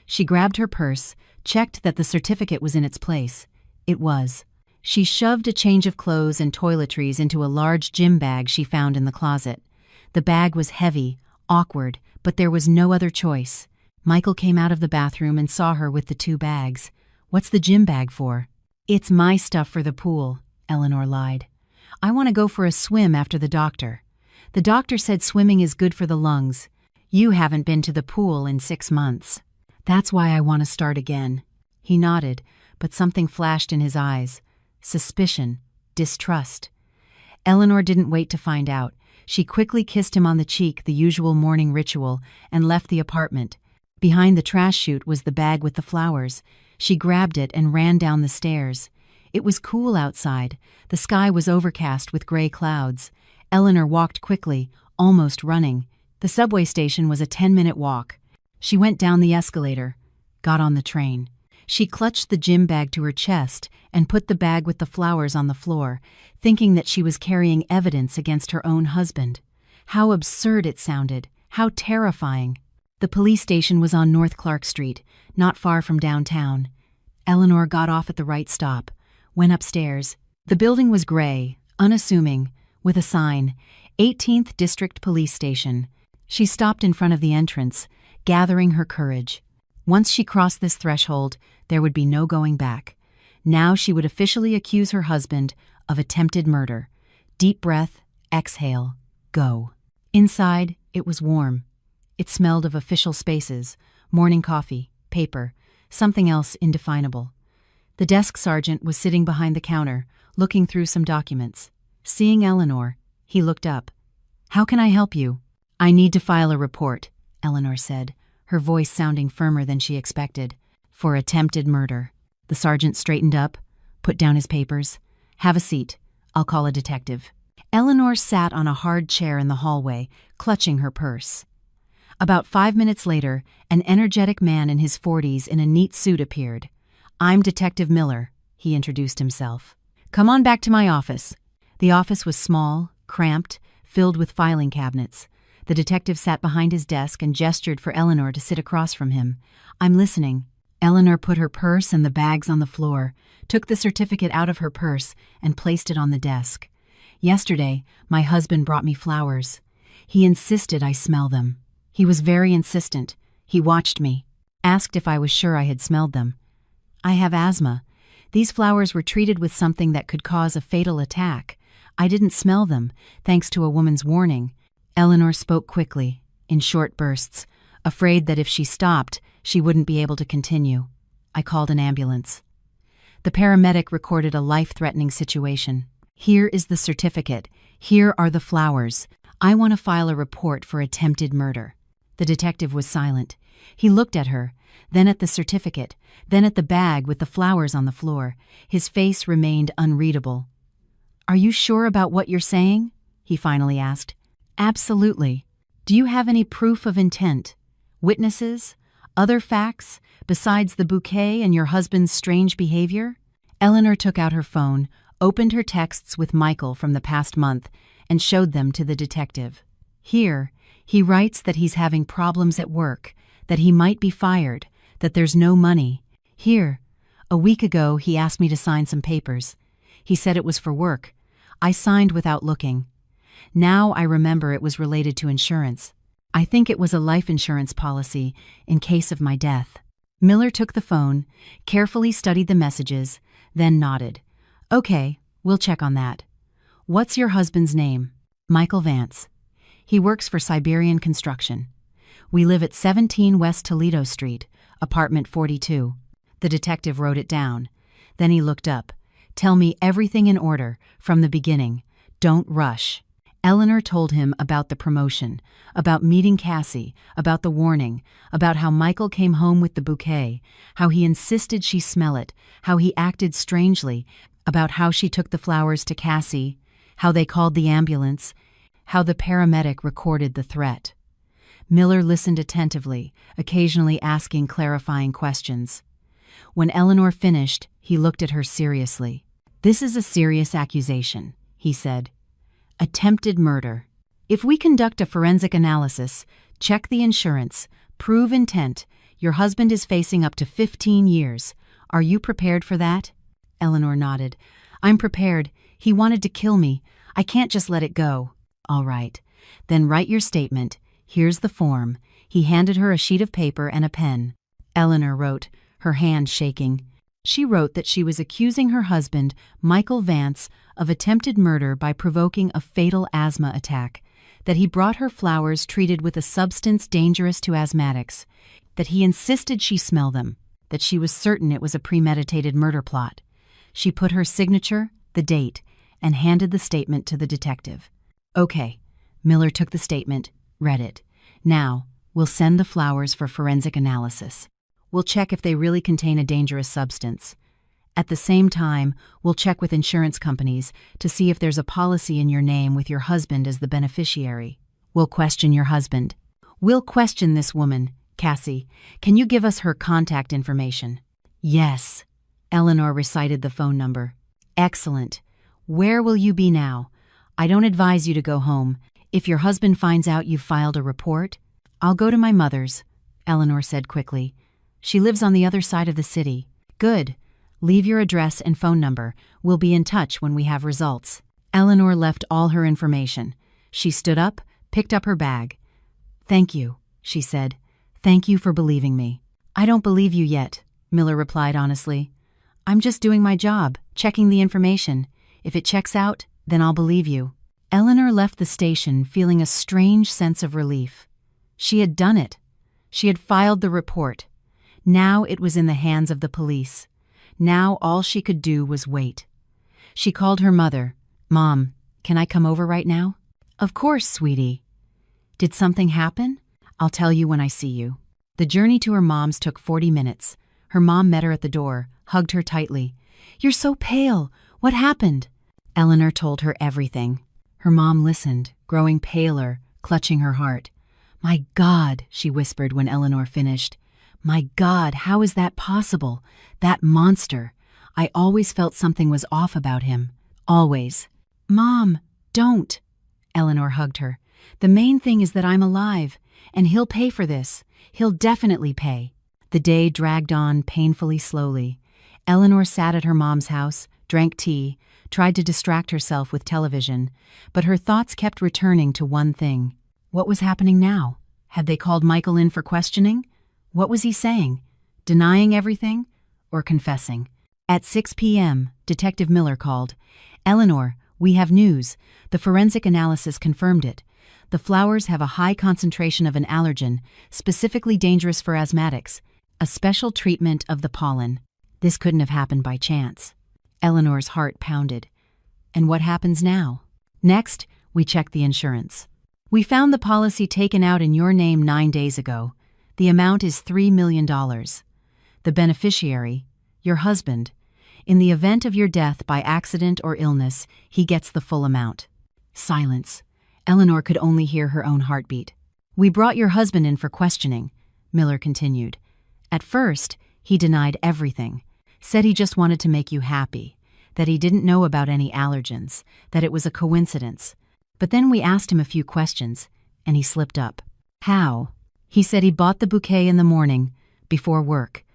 She grabbed her purse, checked that the certificate was in its place. It was. She shoved a change of clothes and toiletries into a large gym bag she found in the closet. The bag was heavy, awkward, but there was no other choice. Michael came out of the bathroom and saw her with the two bags. "What's the gym bag for?" "It's my stuff for the pool," Eleanor lied. "I want to go for a swim after the doctor. The doctor said swimming is good for the lungs. You haven't been to the pool in 6 months. That's why I want to start again." He nodded, but something flashed in his eyes. Suspicion, distrust. Eleanor didn't wait to find out. She quickly kissed him on the cheek, the usual morning ritual, and left the apartment. Behind the trash chute was the bag with the flowers. She grabbed it and ran down the stairs. It was cool outside. The sky was overcast with gray clouds. Eleanor walked quickly, almost running. The subway station was a 10-minute walk. She went down the escalator, got on the train. She clutched the gym bag to her chest and put the bag with the flowers on the floor, thinking that she was carrying evidence against her own husband. How absurd it sounded, how terrifying. The police station was on North Clark Street, not far from downtown. Eleanor got off at the right stop, went upstairs. The building was gray, unassuming, with a sign, 18th District Police Station. She stopped in front of the entrance, gathering her courage. Once she crossed this threshold, there would be no going back. Now she would officially accuse her husband of attempted murder. Deep breath, exhale, go. Inside, it was warm. It smelled of official spaces, morning coffee, paper, something else indefinable. The desk sergeant was sitting behind the counter, looking through some documents. Seeing Eleanor, he looked up. "How can I help you?" "I need to file a report," Eleanor said, her voice sounding firmer than she expected. "For attempted murder." The sergeant straightened up, put down his papers. "Have a seat. I'll call a detective." Eleanor sat on a hard chair in the hallway, clutching her purse. About 5 minutes later, an energetic man in his 40s in a neat suit appeared. "I'm Detective Miller," he introduced himself. "Come on back to my office." The office was small, cramped, filled with filing cabinets. The detective sat behind his desk and gestured for Eleanor to sit across from him. "I'm listening." Eleanor put her purse and the bags on the floor, took the certificate out of her purse, and placed it on the desk. "Yesterday, my husband brought me flowers. He insisted I smell them. He was very insistent. He watched me, asked if I was sure I had smelled them. I have asthma. These flowers were treated with something that could cause a fatal attack. I didn't smell them, thanks to a woman's warning." Eleanor spoke quickly, in short bursts, afraid that if she stopped, she wouldn't be able to continue. "I called an ambulance." The paramedic recorded a life-threatening situation. "Here is the certificate. Here are the flowers. I want to file a report for attempted murder." The detective was silent. He looked at her, then at the certificate, then at the bag with the flowers on the floor. His face remained unreadable. "Are you sure about what you're saying?" he finally asked. "Absolutely. Do you have any proof of intent? Witnesses? Other facts, besides the bouquet and your husband's strange behavior?" Eleanor took out her phone, opened her texts with Michael from the past month, and showed them to the detective. "Here, he writes that he's having problems at work, that he might be fired, that there's no money. Here. A week ago, he asked me to sign some papers. He said it was for work. I signed without looking. Now I remember it was related to insurance. I think it was a life insurance policy in case of my death. Miller took the phone, carefully studied the messages, then nodded. Okay, we'll check on that. What's your husband's name? Michael Vance. He works for Siberian Construction. We live at 17 West Toledo Street, apartment 42. The detective wrote it down. Then he looked up. Tell me everything in order, from the beginning. Don't rush. Eleanor told him about the promotion, about meeting Cassie, about the warning, about how Michael came home with the bouquet, how he insisted she smell it, how he acted strangely, about how she took the flowers to Cassie, how they called the ambulance, how the paramedic recorded the threat. Miller listened attentively, occasionally asking clarifying questions. When Eleanor finished, he looked at her seriously. This is a serious accusation, he said. Attempted murder. If we conduct a forensic analysis, check the insurance, prove intent, your husband is facing up to 15 years. Are you prepared for that? Eleanor nodded. I'm prepared. He wanted to kill me. I can't just let it go. All right. Then write your statement. Here's the form. He handed her a sheet of paper and a pen. Eleanor wrote, her hand shaking. She wrote that she was accusing her husband, Michael Vance, of attempted murder by provoking a fatal asthma attack, that he brought her flowers treated with a substance dangerous to asthmatics, that he insisted she smell them, that she was certain it was a premeditated murder plot. She put her signature, the date, and handed the statement to the detective. Okay. Miller took the statement, read it. Now, we'll send the flowers for forensic analysis. We'll check if they really contain a dangerous substance. At the same time, we'll check with insurance companies to see if there's a policy in your name with your husband as the beneficiary. We'll question your husband. We'll question this woman, Cassie. Can you give us her contact information? Yes. Eleanor recited the phone number. Excellent. Where will you be now? I don't advise you to go home. If your husband finds out you've filed a report, I'll go to my mother's, Eleanor said quickly. She lives on the other side of the city. Good. Leave your address and phone number. We'll be in touch when we have results. Eleanor left all her information. She stood up, picked up her bag. Thank you, she said. Thank you for believing me. I don't believe you yet, Miller replied honestly. I'm just doing my job, checking the information. If it checks out, then I'll believe you. Eleanor left the station feeling a strange sense of relief. She had done it. She had filed the report. Now it was in the hands of the police. Now all she could do was wait. She called her mother. Mom, can I come over right now? Of course, sweetie. Did something happen? I'll tell you when I see you. The journey to her mom's took 40 minutes. Her mom met her at the door, hugged her tightly. You're so pale. What happened? Eleanor told her everything. Her mom listened, growing paler, clutching her heart. My God, she whispered when Eleanor finished. My God, how is that possible? That monster. I always felt something was off about him. Always. Mom, don't. Eleanor hugged her. The main thing is that I'm alive, and he'll pay for this. He'll definitely pay. The day dragged on painfully slowly. Eleanor sat at her mom's house, drank tea, tried to distract herself with television, but her thoughts kept returning to one thing. What was happening now? Had they called Michael in for questioning? What was he saying? Denying everything? Or confessing? At 6 p.m., Detective Miller called. Eleanor, we have news. The forensic analysis confirmed it. The flowers have a high concentration of an allergen, specifically dangerous for asthmatics. A special treatment of the pollen. This couldn't have happened by chance. Eleanor's heart pounded. And what happens now? Next, we check the insurance. We found the policy taken out in your name 9 days ago. The amount is $3 million. The beneficiary, your husband. In the event of your death by accident or illness, he gets the full amount. Silence. Eleanor could only hear her own heartbeat. We brought your husband in for questioning, Miller continued. At first, he denied everything. Said he just wanted to make you happy, that he didn't know about any allergens, that it was a coincidence. But then we asked him a few questions, and he slipped up. How? He said he bought the bouquet in the morning, before work.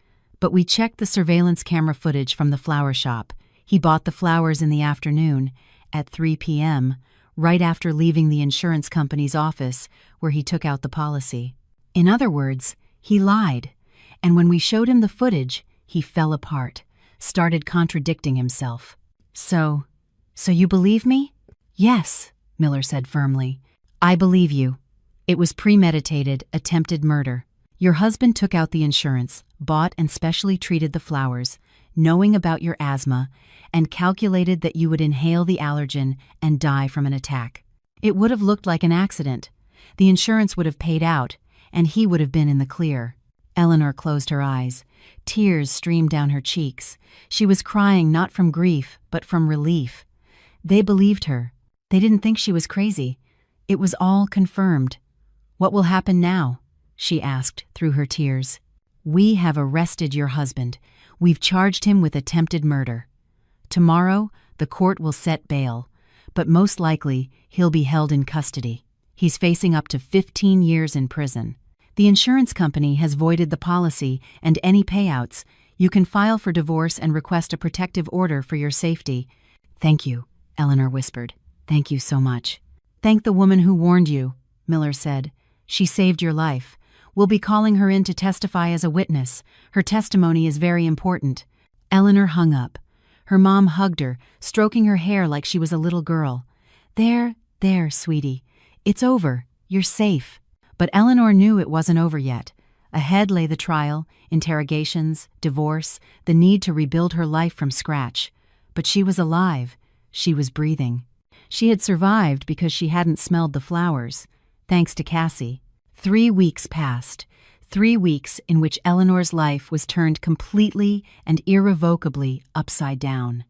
But we checked the surveillance camera footage from the flower shop. He bought the flowers in the afternoon, at 3 p.m., right after leaving the insurance company's office where he took out the policy. In other words, he lied. And when we showed him the footage, he fell apart, started contradicting himself. So you believe me? Yes, Miller said firmly. I believe you. It was premeditated, attempted murder. Your husband took out the insurance, bought and specially treated the flowers, knowing about your asthma, and calculated that you would inhale the allergen and die from an attack. It would have looked like an accident. The insurance would have paid out, and he would have been in the clear. Eleanor closed her eyes. Tears streamed down her cheeks. She was crying not from grief, but from relief. They believed her. They didn't think she was crazy. It was all confirmed. What will happen now? She asked through her tears. We have arrested your husband. We've charged him with attempted murder. Tomorrow, the court will set bail, but most likely he'll be held in custody. He's facing up to 15 years in prison. The insurance company has voided the policy and any payouts. You can file for divorce and request a protective order for your safety. Thank you, Eleanor whispered. Thank you so much. Thank the woman who warned you, Miller said. She saved your life. We'll be calling her in to testify as a witness. Her testimony is very important. Eleanor hung up. Her mom hugged her, stroking her hair like she was a little girl. There, sweetie. It's over. You're safe. But Eleanor knew it wasn't over yet. Ahead lay the trial, interrogations, divorce, the need to rebuild her life from scratch. But she was alive. She was breathing. She had survived because she hadn't smelled the flowers, thanks to Cassie. 3 weeks passed. 3 weeks in which Eleanor's life was turned completely and irrevocably upside down.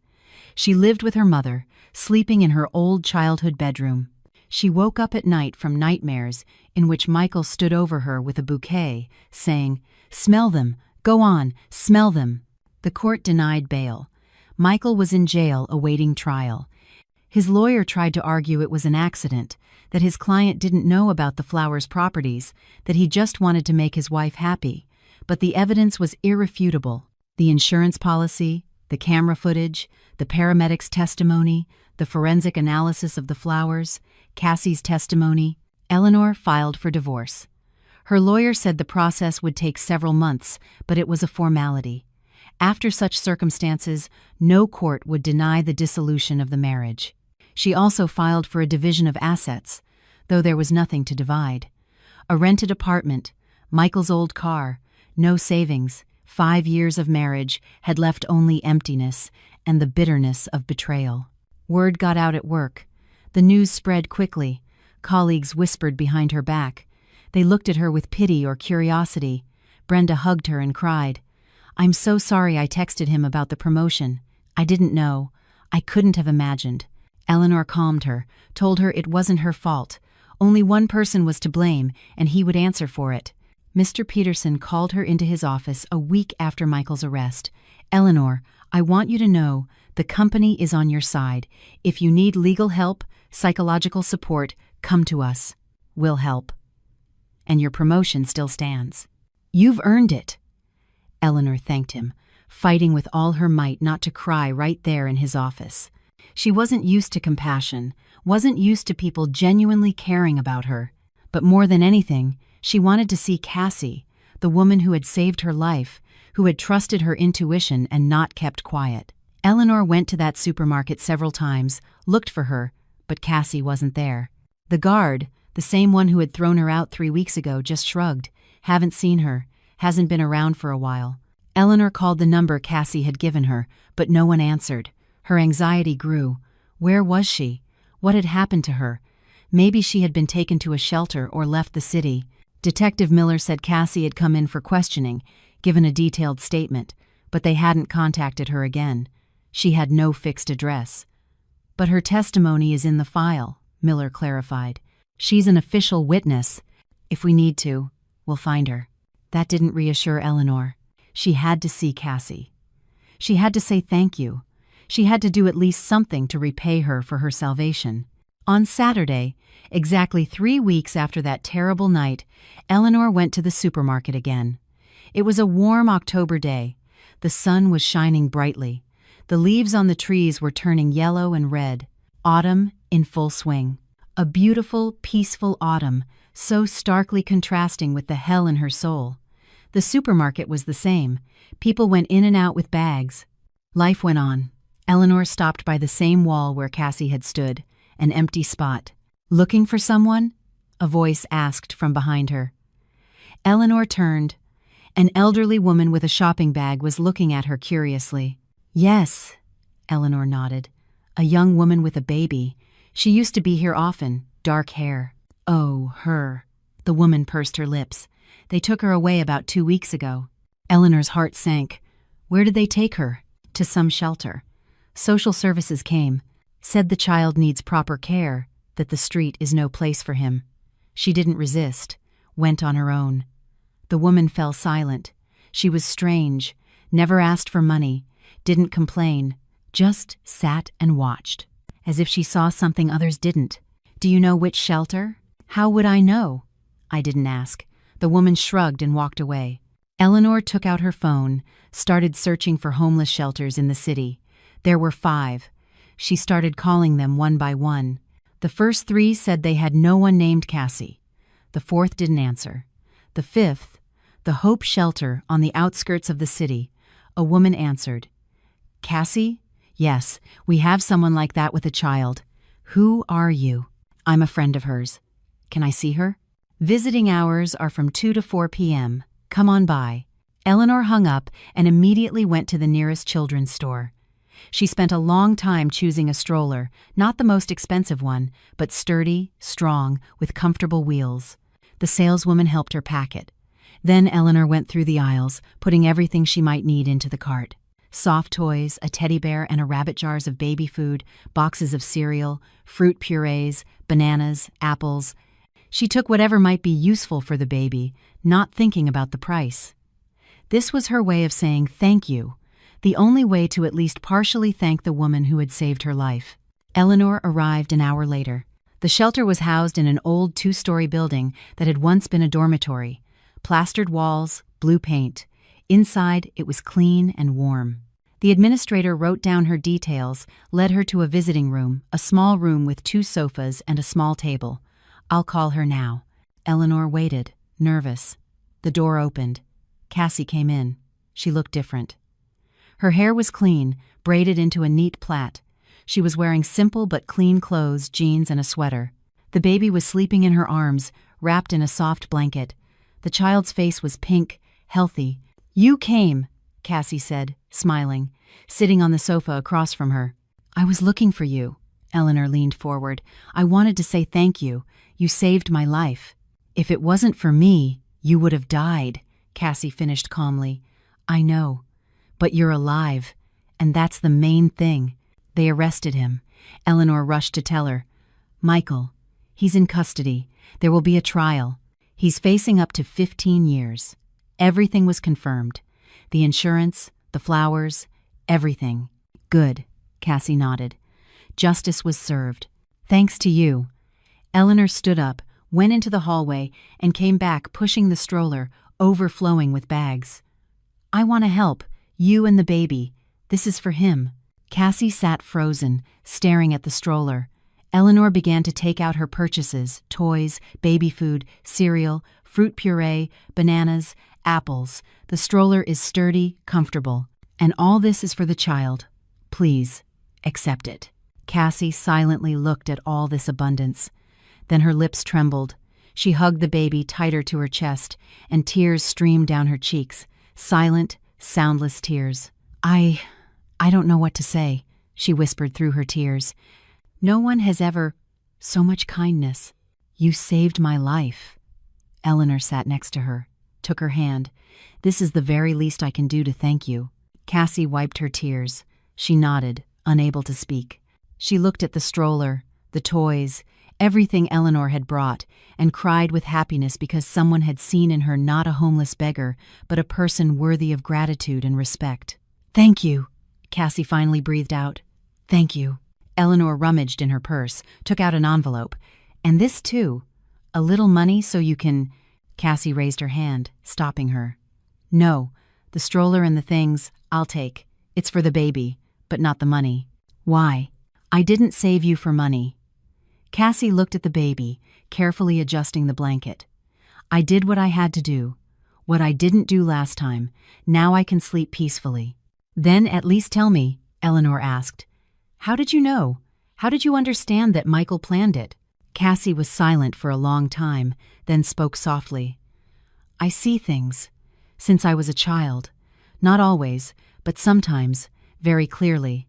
She lived with her mother, sleeping in her old childhood bedroom. She woke up at night from nightmares in which Michael stood over her with a bouquet, saying, "Smell them, go on, smell them." The court denied bail. Michael was in jail awaiting trial. His lawyer tried to argue it was an accident, that his client didn't know about the flowers' properties, that he just wanted to make his wife happy. But the evidence was irrefutable. The insurance policy, the camera footage, the paramedics' testimony, the forensic analysis of the flowers, Cassie's testimony. Eleanor filed for divorce. Her lawyer said the process would take several months, but it was a formality. After such circumstances, no court would deny the dissolution of the marriage. She also filed for a division of assets, though there was nothing to divide. A rented apartment, Michael's old car, no savings, 5 years of marriage had left only emptiness and the bitterness of betrayal. Word got out at work. The news spread quickly. Colleagues whispered behind her back. They looked at her with pity or curiosity. Brenda hugged her and cried, "I'm so sorry I texted him about the promotion. I didn't know. I couldn't have imagined." Eleanor calmed her, told her it wasn't her fault. Only one person was to blame, and he would answer for it. Mr. Peterson called her into his office a week after Michael's arrest. "Eleanor, I want you to know the company is on your side. If you need legal help, psychological support, come to us. We'll help. And your promotion still stands. You've earned it." Eleanor thanked him, fighting with all her might not to cry right there in his office. She wasn't used to compassion, wasn't used to people genuinely caring about her. But more than anything, she wanted to see Cassie, the woman who had saved her life, who had trusted her intuition and not kept quiet. Eleanor went to that supermarket several times, looked for her, but Cassie wasn't there. The guard, the same one who had thrown her out 3 weeks ago, just shrugged. "Haven't seen her. Hasn't been around for a while." Eleanor called the number Cassie had given her, but no one answered. Her anxiety grew. Where was she? What had happened to her? Maybe she had been taken to a shelter or left the city. Detective Miller said Cassie had come in for questioning, given a detailed statement, but they hadn't contacted her again. She had no fixed address. "But her testimony is in the file," Miller clarified. "She's an official witness. If we need to, we'll find her." That didn't reassure Eleanor. She had to see Cassie. She had to say thank you. She had to do at least something to repay her for her salvation. On Saturday, exactly 3 weeks after that terrible night, Eleanor went to the supermarket again. It was a warm October day. The sun was shining brightly. The leaves on the trees were turning yellow and red. Autumn in full swing. A beautiful, peaceful autumn, so starkly contrasting with the hell in her soul. The supermarket was the same. People went in and out with bags. Life went on. Eleanor stopped by the same wall where Cassie had stood, an empty spot. "Looking for someone?" a voice asked from behind her. Eleanor turned. An elderly woman with a shopping bag was looking at her curiously. "Yes," Eleanor nodded. "A young woman with a baby. She used to be here often, dark hair." "Oh, her." The woman pursed her lips. "They took her away about 2 weeks ago." Eleanor's heart sank. Where did they take her? To some shelter. Social services came, said the child needs proper care, that the street is no place for him. She didn't resist, went on her own. The woman fell silent. She was strange, never asked for money, didn't complain, just sat and watched, as if she saw something others didn't. "Do you know which shelter?" "How would I know?" "I didn't ask." The woman shrugged and walked away. Eleanor took out her phone, started searching for homeless shelters in the city. There were 5. She started calling them one by one. The first 3 said they had no one named Cassie. The 4th didn't answer. The 5th, the Hope Shelter on the outskirts of the city, a woman answered. "Cassie? Yes, we have someone like that with a child. Who are you?" "I'm a friend of hers." "Can I see her?" "Visiting hours are from 2 to 4 p.m. Come on by." Eleanor hung up and immediately went to the nearest children's store. She spent a long time choosing a stroller, not the most expensive one, but sturdy, strong, with comfortable wheels. The saleswoman helped her pack it. Then Eleanor went through the aisles, putting everything she might need into the cart. Soft toys, a teddy bear and a rabbit, jars of baby food, boxes of cereal, fruit purees, bananas, apples. She took whatever might be useful for the baby, not thinking about the price. This was her way of saying thank you, the only way to at least partially thank the woman who had saved her life. Eleanor arrived an hour later. The shelter was housed in an old 2-story building that had once been a dormitory. Plastered walls, blue paint. Inside, it was clean and warm. The administrator wrote down her details, led her to a visiting room, a small room with 2 sofas and a small table. "I'll call her now." Eleanor waited, nervous. The door opened. Cassie came in. She looked different. Her hair was clean, braided into a neat plait. She was wearing simple but clean clothes, jeans and a sweater. The baby was sleeping in her arms, wrapped in a soft blanket. The child's face was pink, healthy. "You came," Cassie said, smiling, sitting on the sofa across from her. "I was looking for you." Eleanor leaned forward. "I wanted to say thank you. You saved my life." "If it wasn't for me, you would have died," Cassie finished calmly. "I know. But you're alive, and that's the main thing." They arrested him. Eleanor rushed to tell her. "Michael, he's in custody. There will be a trial. He's facing up to 15 years. Everything was confirmed. The insurance, the flowers, everything." "Good," Cassie nodded. "Justice was served. Thanks to you." Eleanor stood up, went into the hallway, and came back pushing the stroller, overflowing with bags. "I want to help. You and the baby. This is for him." Cassie sat frozen, staring at the stroller. Eleanor began to take out her purchases, toys, baby food, cereal, fruit puree, bananas, apples. "The stroller is sturdy, comfortable. And all this is for the child. Please, accept it." Cassie silently looked at all this abundance. Then her lips trembled. She hugged the baby tighter to her chest, and tears streamed down her cheeks, silent, soundless tears. I don't know what to say," she whispered through her tears. "No one has ever... so much kindness. You saved my life." Eleanor sat next to her, took her hand. "This is the very least I can do to thank you." Cassie wiped her tears. She nodded, unable to speak. She looked at the stroller, the toys, everything Eleanor had brought, and cried with happiness because someone had seen in her not a homeless beggar, but a person worthy of gratitude and respect. "Thank you," Cassie finally breathed out. "Thank you." Eleanor rummaged in her purse, took out an envelope. "And this too. A little money so you can..." Cassie raised her hand, stopping her. "No, The stroller and the things, I'll take. It's for the baby, but not the money. Why? I didn't save you for money. Cassie looked at the baby, carefully adjusting the blanket. I did what I had to do. What I didn't do last time. Now I can sleep peacefully. Then at least tell me, Eleanor asked. How did you know? How did you understand that Michael planned it? Cassie was silent for a long time, then spoke softly. I see things. Since I was a child. Not always, but sometimes, very clearly.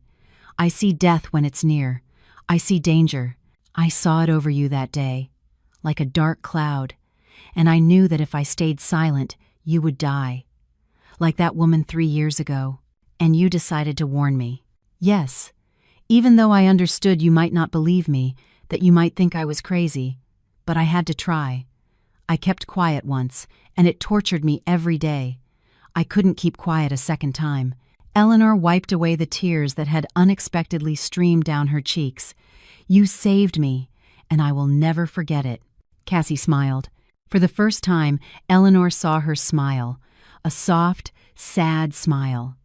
I see death when it's near. I see danger. I saw it over you that day, like a dark cloud, and I knew that if I stayed silent, you would die. Like that woman 3 years ago, and you decided to warn me. Yes, even though I understood you might not believe me, that you might think I was crazy, but I had to try. I kept quiet once, and it tortured me every day. I couldn't keep quiet a second time. Eleanor wiped away the tears that had unexpectedly streamed down her cheeks. You saved me, and I will never forget it. Cassie smiled. For the first time, Eleanor saw her smile, a soft, sad smile.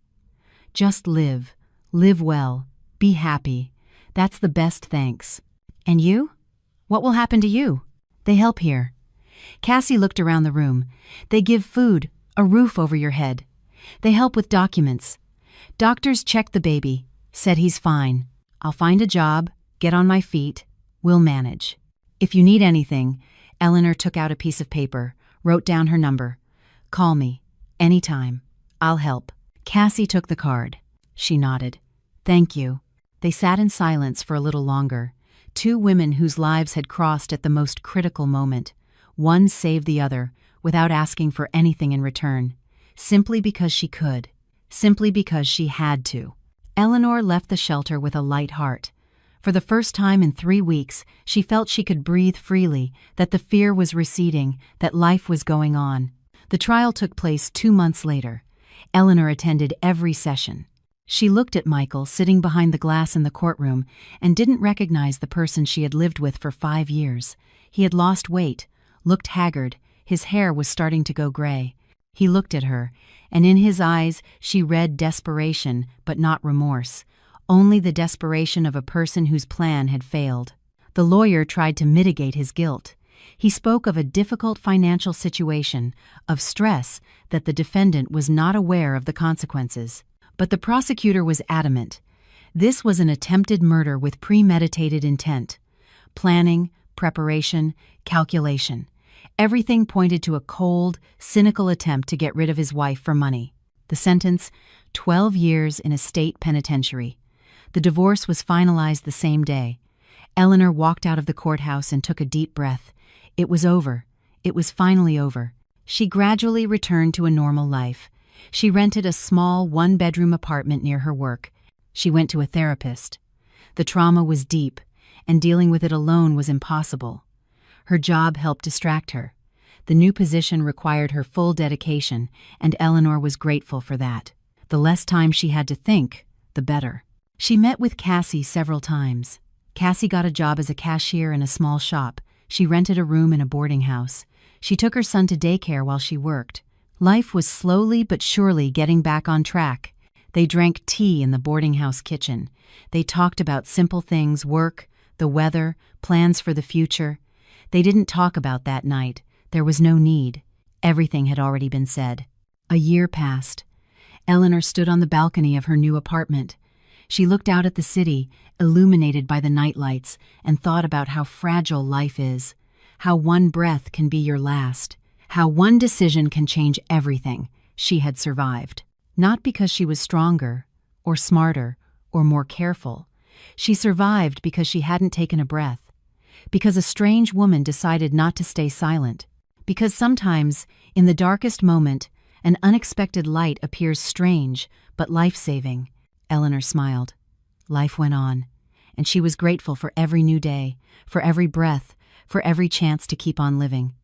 Just live well, be happy. That's the best thanks. And you? What will happen to you? They help here. Cassie looked around the room. They give food, a roof over your head. They help with documents. Doctors checked the baby, said he's fine. I'll find a job, get on my feet. We'll manage. If you need anything, Eleanor took out a piece of paper, wrote down her number. Call me. Anytime. I'll help. Cassie took the card. She nodded. Thank you. They sat in silence for a little longer. Two women whose lives had crossed at the most critical moment. One saved the other, without asking for anything in return. Simply because she could. Simply because she had to. Eleanor left the shelter with a light heart. For the first time in 3 weeks, she felt she could breathe freely, that the fear was receding, that life was going on. The trial took place 2 months later. Eleanor attended every session. She looked at Michael sitting behind the glass in the courtroom and didn't recognize the person she had lived with for 5 years. He had lost weight, looked haggard, his hair was starting to go gray. He looked at her, and in his eyes she read desperation, but not remorse. Only the desperation of a person whose plan had failed. The lawyer tried to mitigate his guilt. He spoke of a difficult financial situation, of stress, that the defendant was not aware of the consequences. But the prosecutor was adamant. This was an attempted murder with premeditated intent. Planning, preparation, calculation. Everything pointed to a cold, cynical attempt to get rid of his wife for money. The sentence, 12 years in a state penitentiary. The divorce was finalized the same day. Eleanor walked out of the courthouse and took a deep breath. It was over. It was finally over. She gradually returned to a normal life. She rented a small 1-bedroom apartment near her work. She went to a therapist. The trauma was deep, and dealing with it alone was impossible. Her job helped distract her. The new position required her full dedication, and Eleanor was grateful for that. The less time she had to think, the better. She met with Cassie several times. Cassie got a job as a cashier in a small shop. She rented a room in a boarding house. She took her son to daycare while she worked. Life was slowly but surely getting back on track. They drank tea in the boarding house kitchen. They talked about simple things, work, the weather, plans for the future. They didn't talk about that night. There was no need. Everything had already been said. A year passed. Eleanor stood on the balcony of her new apartment. She looked out at the city, illuminated by the nightlights, and thought about how fragile life is, how one breath can be your last, how one decision can change everything. She had survived. Not because she was stronger, or smarter, or more careful. She survived because she hadn't taken a breath. Because a strange woman decided not to stay silent. Because sometimes, in the darkest moment, an unexpected light appears strange, but life-saving. Eleanor smiled. Life went on, and she was grateful for every new day, for every breath, for every chance to keep on living.